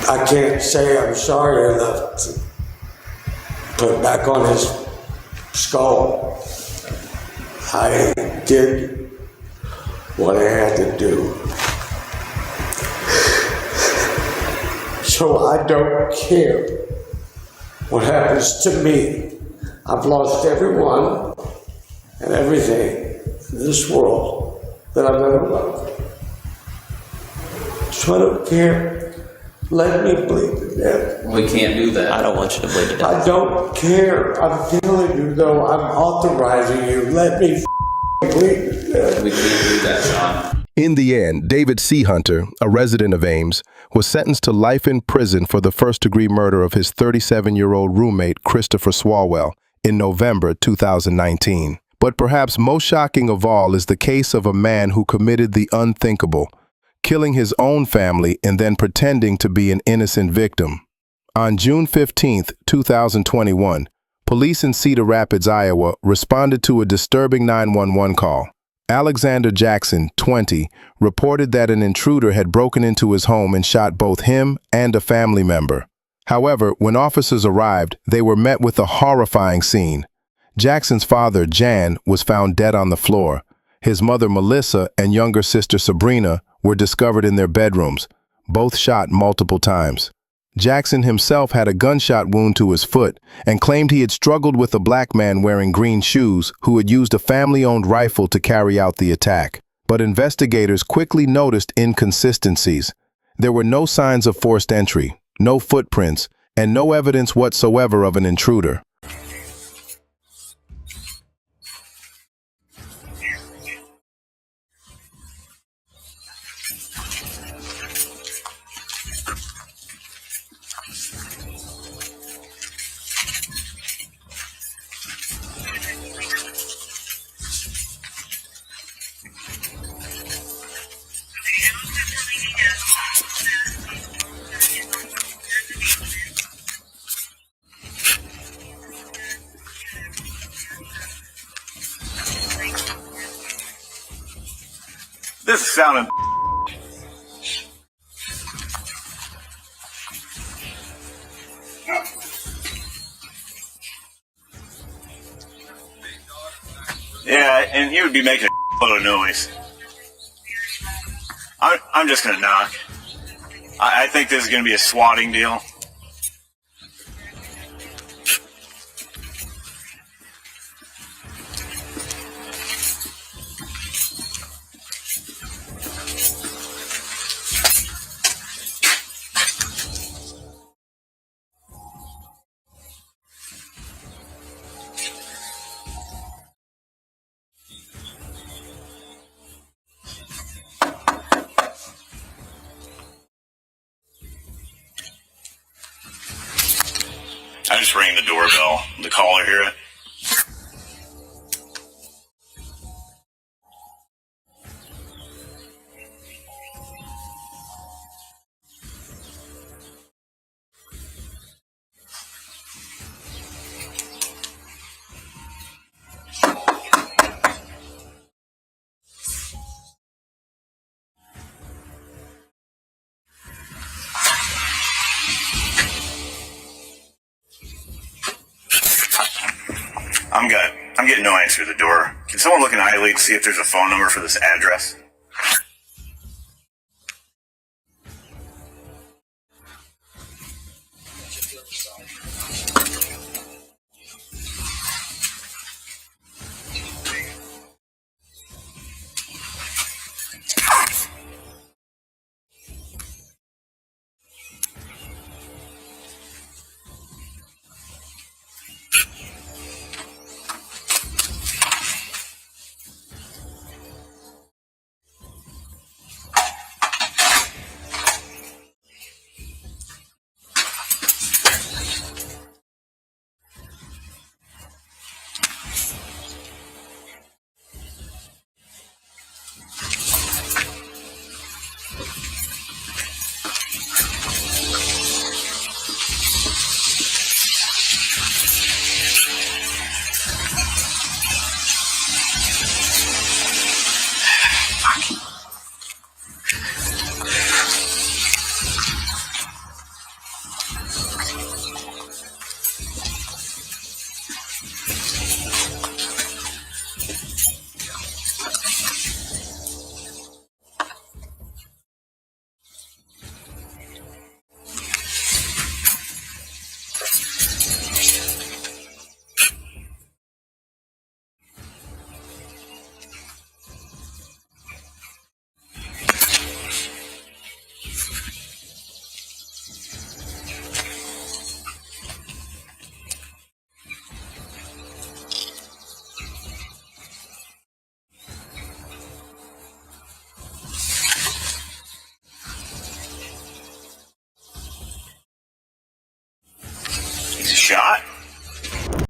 I can't say I'm sorry enough to put it back on his skull. I did what I had to do. So I don't care what happens to me. I've lost everyone and everything in this world that I've ever loved. So I don't care. Let me bleed to death. We can't do that. I don't want you to bleed to death. I don't care. I'm telling you, though, I'm authorizing you. Let me bleed to death. We can't do that, Sean. In the end, David C. Hunter, a resident of Ames, was sentenced to life in prison for the first-degree murder of his 37-year-old roommate, Christopher Swalwell, in November 2019. But perhaps most shocking of all is the case of a man who committed the unthinkable, killing his own family and then pretending to be an innocent victim. On June 15, 2021, police in Cedar Rapids, Iowa, responded to a disturbing 911 call. Alexander Jackson, 20, reported that an intruder had broken into his home and shot both him and a family member. However, when officers arrived, they were met with a horrifying scene. Jackson's father, Jan, was found dead on the floor. His mother, Melissa, and younger sister, Sabrina, were discovered in their bedrooms, both shot multiple times. Jackson himself had a gunshot wound to his foot and claimed he had struggled with a black man wearing green shoes who had used a family-owned rifle to carry out the attack. But investigators quickly noticed inconsistencies. There were no signs of forced entry, no footprints, and no evidence whatsoever of an intruder. This is sounding. Yeah, and he would be making a lot of noise. I'm just gonna knock. I think this is gonna be a swatting deal. I just rang the doorbell. The caller hear it. I'm getting no answer to the door. Can someone look in iLead to see if there's a phone number for this address? Shot?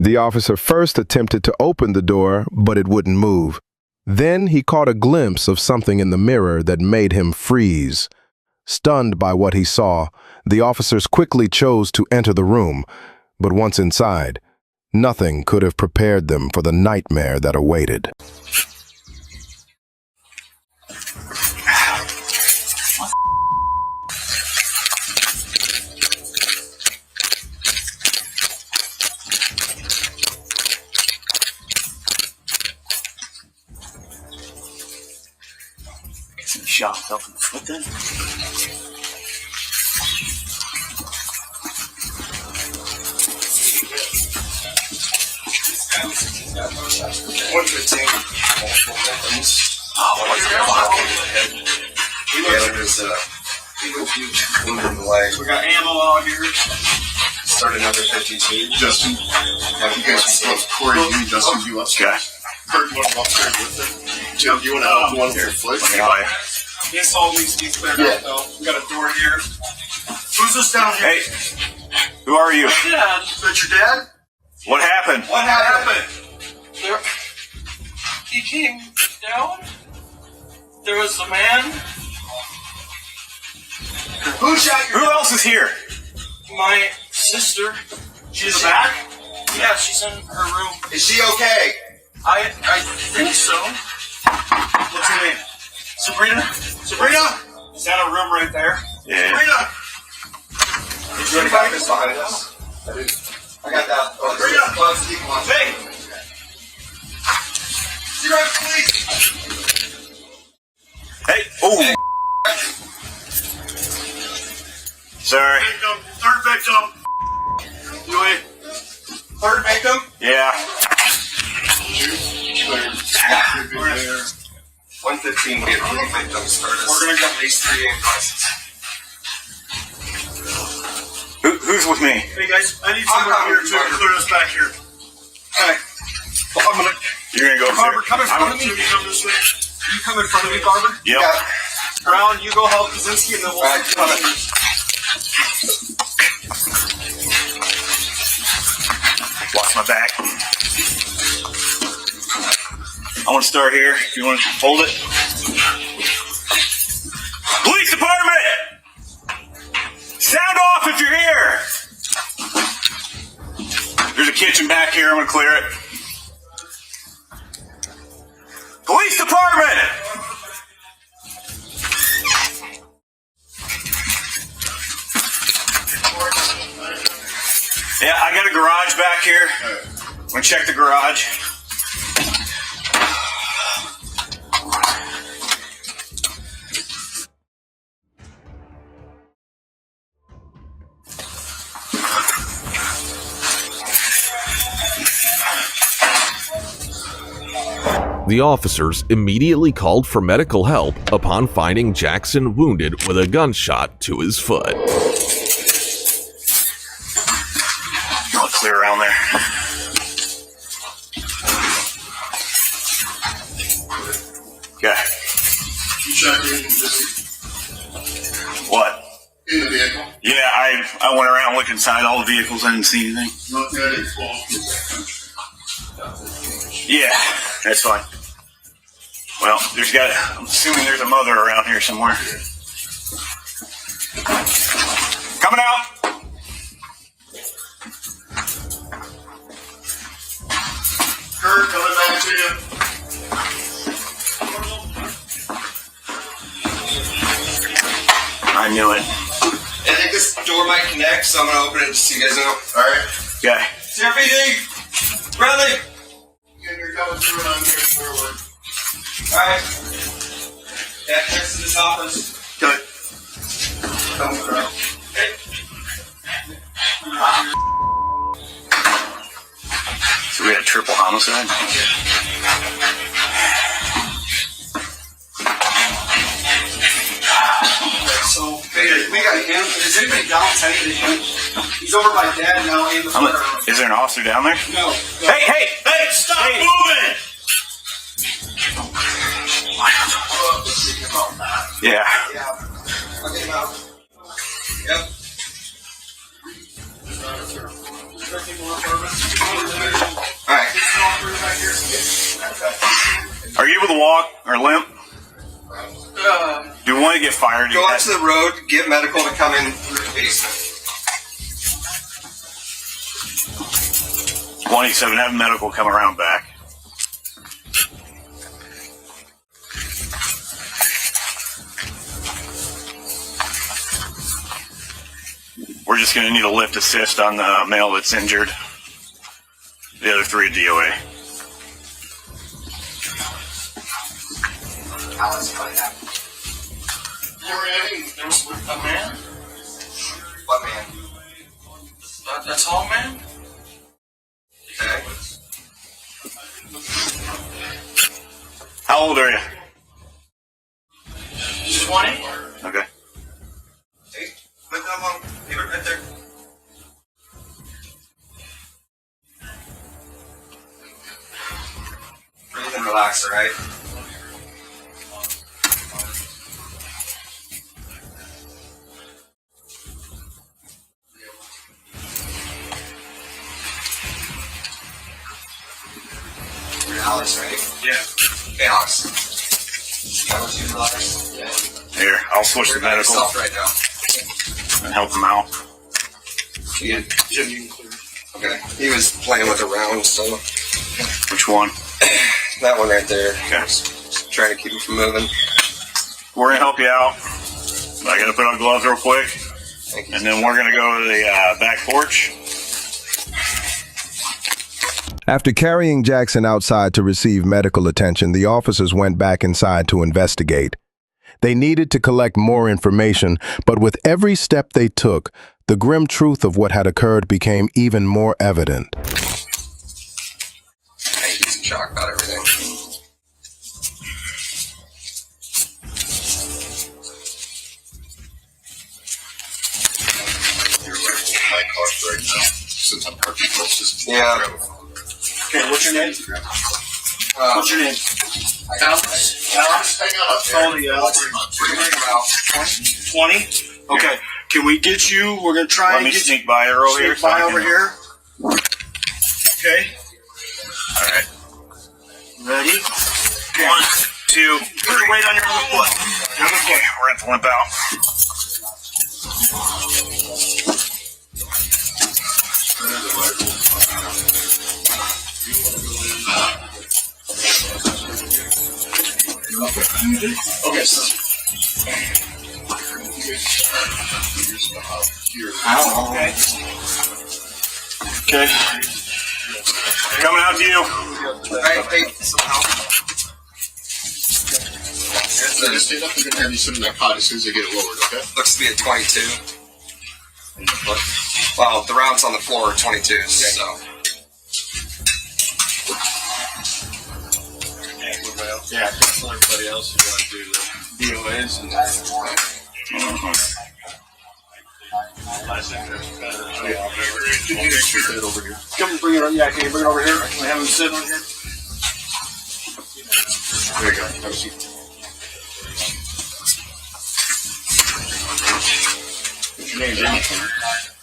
The officer first attempted to open the door, but it wouldn't move. Then he caught a glimpse of something in the mirror that made him freeze. Stunned by what he saw, the officers quickly chose to enter the room, but once inside, nothing could have prepared them for the nightmare that awaited. Shot himself in the foot then? What's your team? Multiple weapons. Oh, what the fuck? Yeah, there's a wound in the leg. We got ammo out here. Start another 52. Justin, have you guys both Corey, you and Justin, you upstairs? Kurt, you want to go upstairs with him? Jim, you want to help one with your foot? This all needs to be cleared out though. We got a door here. Who's this down here? Hey, who are you? Dad. Is that your dad? What happened? What happened? He came down. There was a man. Who shot your Who else is here? My sister. She's in the back? Yeah, she's in her room. Is she okay? I think so. What's her name? Sabrina? Sabrina? Is that a room right there? Yeah. Sabrina! Did you anybody this behind us? I got that. Oh, Sabrina! Hey! You're right, please! Hey! Oh! Sorry. Third victim. Louis. Third victim? Yeah. 115, we have 3 victims. We're going to get these 3 inquests. Who's with me? Hey guys, I need someone here to clear us back here. Okay. Well, I'm going to... You're going to go Barber, come in front of me. You come this way. You come in front of me, Barber? Yep. Yeah. Brown, you go help Kaczynski, and then we'll... Right, come on. Watch my back. I want to start here. If you want to hold it. Police department! Sound off if you're here! There's a kitchen back here. I'm going to clear it. Police department! Yeah, I got a garage back here. I'm going to check the garage. The officers immediately called for medical help upon finding Jackson wounded with a gunshot to his foot. I'll clear around there. Okay. You checked in this What? in the vehicle? Yeah, I went around looking inside all the vehicles. I didn't see anything. Nothing I didn't fall. Yeah, that's fine. Well, I'm assuming there's a mother around here somewhere. Coming out! Kurt, coming back to you. I knew it. I think this door might connect, so I'm going to open it just so you guys know. Alright? Okay. CRPD! Bradley! You're coming through and I'm here forward. Alright. Yeah, next to this office. Good. Come through. Hey. So we had a triple homicide? So, we got him. Is anybody downstairs to him? He's over by Dad now. Is there an officer down there? No. Hey, stop moving! Yeah. I'll get him out. Yep. Alright. Are you able to walk or limp? Do you want to get fired? Go out to the road, get medical to come in through the basement. 187, have medical come around back. We're just going to need a lift assist on the male that's injured. The other 3 DOA. There was a man? What man? That's all, man? Okay. How old are you? 20? Okay. Hey, put that one. Leave it right there. Breathe and relax, alright? Alex, right? Yeah. Hey, Alex. Alex, you relax? Yeah. Here, I'll switch the medical. Yourself right now. and help him out. Yeah, Jim, you can clear. Okay. He was playing with a round, so. Which one? That one right there. Okay. Just trying to keep him from moving. We're gonna help you out. I gotta put on gloves real quick, and then we're gonna go to the back porch. After carrying Jackson outside to receive medical attention, the officers went back inside to investigate. They needed to collect more information, but with every step they took, the grim truth of what had occurred became even more evident. He's in shock about everything. My car right now, since I'm parking closest. Yeah. Okay, what's your name? What's your name? Alex. Alex? Hang on. How old are you, Alex? 20? Okay. Can we get you? We're going to try Let and me get sneak by her over here. Sneak by over here. Okay. All right. Ready? 1, 2. Put your weight on your other foot. We're going to have to limp out. Okay, so. Ow. Okay. Okay. Coming out to you. Hey, some help. So just stand up and have you sit in that pot as soon as I get it lowered, okay? Looks to be a 22. Well, the rounds on the floor are 22, so. Yeah, tell everybody else who want to do the DOAs and over here. Come and bring it on. Yeah, can you bring it over here? Can we have him sit on here? There you go. Have a seat. What's your name, Jimmy?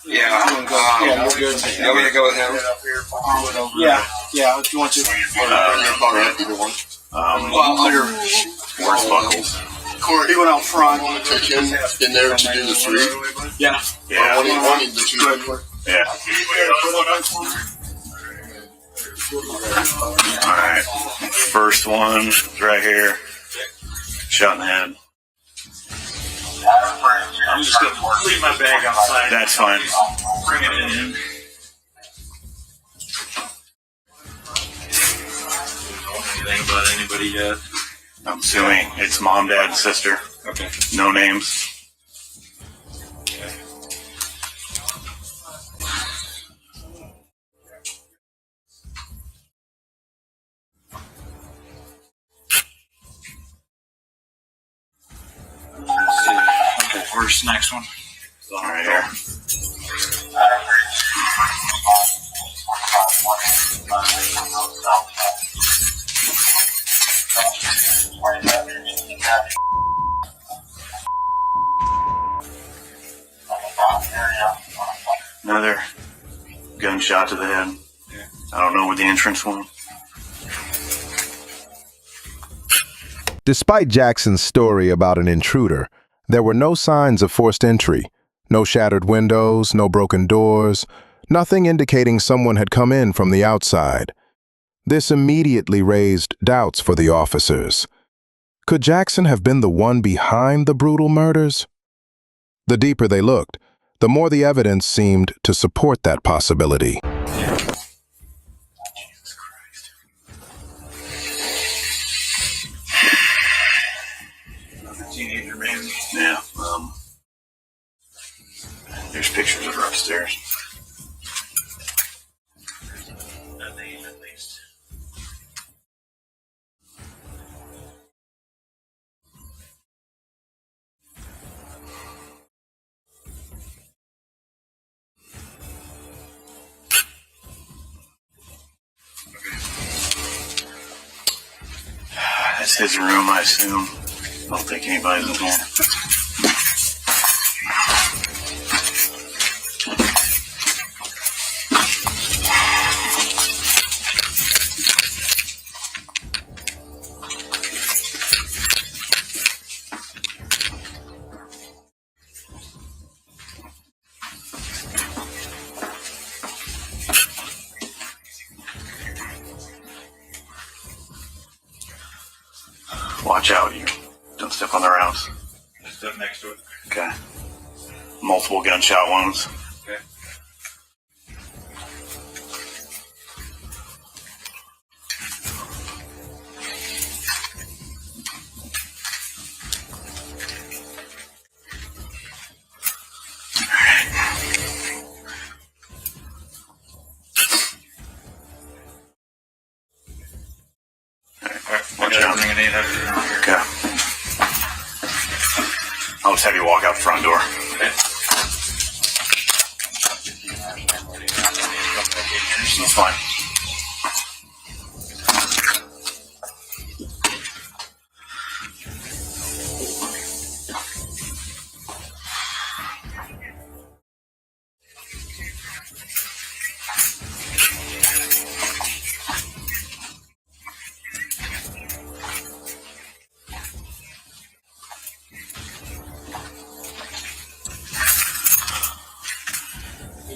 Yeah, we're good. You want me to go with him? Yeah, if you want to. Either one. Where's Buckles? Corey, he went out front. Want to take him in there to do the 3? Yeah. Yeah. One in the 2. Yeah. All right. First one is right here. Shot in the head. I'm just going to leave my bag outside. That's fine. Bring it in. Anything about anybody yet? I'm assuming it's mom, dad, and sister. Okay. No names. Okay, where's the next one? Right here. Another gunshot to the head. I don't know where the entrance went. Despite Jackson's story about an intruder, there were no signs of forced entry. No shattered windows, no broken doors, nothing indicating someone had come in from the outside. This immediately raised doubts for the officers. Could Jackson have been the one behind the brutal murders? The deeper they looked, the more the evidence seemed to support that possibility. Teenager, maybe. Yeah. There's pictures of her upstairs. A name, at least. That's his room, I assume. I don't think anybody's in here. Watch out, you don't step on the rounds. Step next to it. Okay. Multiple gunshot wounds. Okay. Watch out. Okay. I'll just have you walk out the front door. That's fine.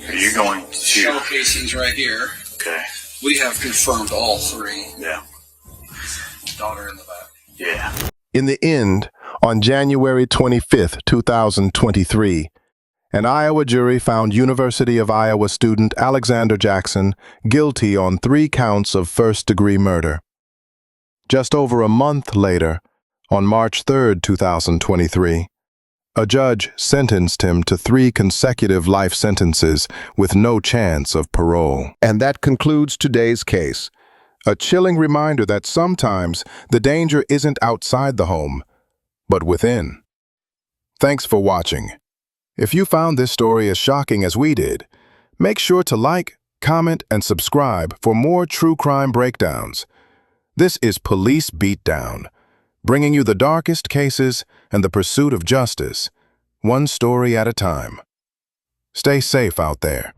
Are you going to Shell casings right here. Okay. We have confirmed all three. Yeah. Daughter in the back. Yeah. In the end, on January 25, 2023, an Iowa jury found University of Iowa student Alexander Jackson guilty on 3 counts of first-degree murder. Just over a month later, on March 3, 2023, a judge sentenced him to 3 consecutive life sentences with no chance of parole. And that concludes today's case. A chilling reminder that sometimes the danger isn't outside the home, but within. Thanks for watching. If you found this story as shocking as we did, make sure to like, comment, and subscribe for more true crime breakdowns. This is Police Beatdown, bringing you the darkest cases and the pursuit of justice, one story at a time. Stay safe out there.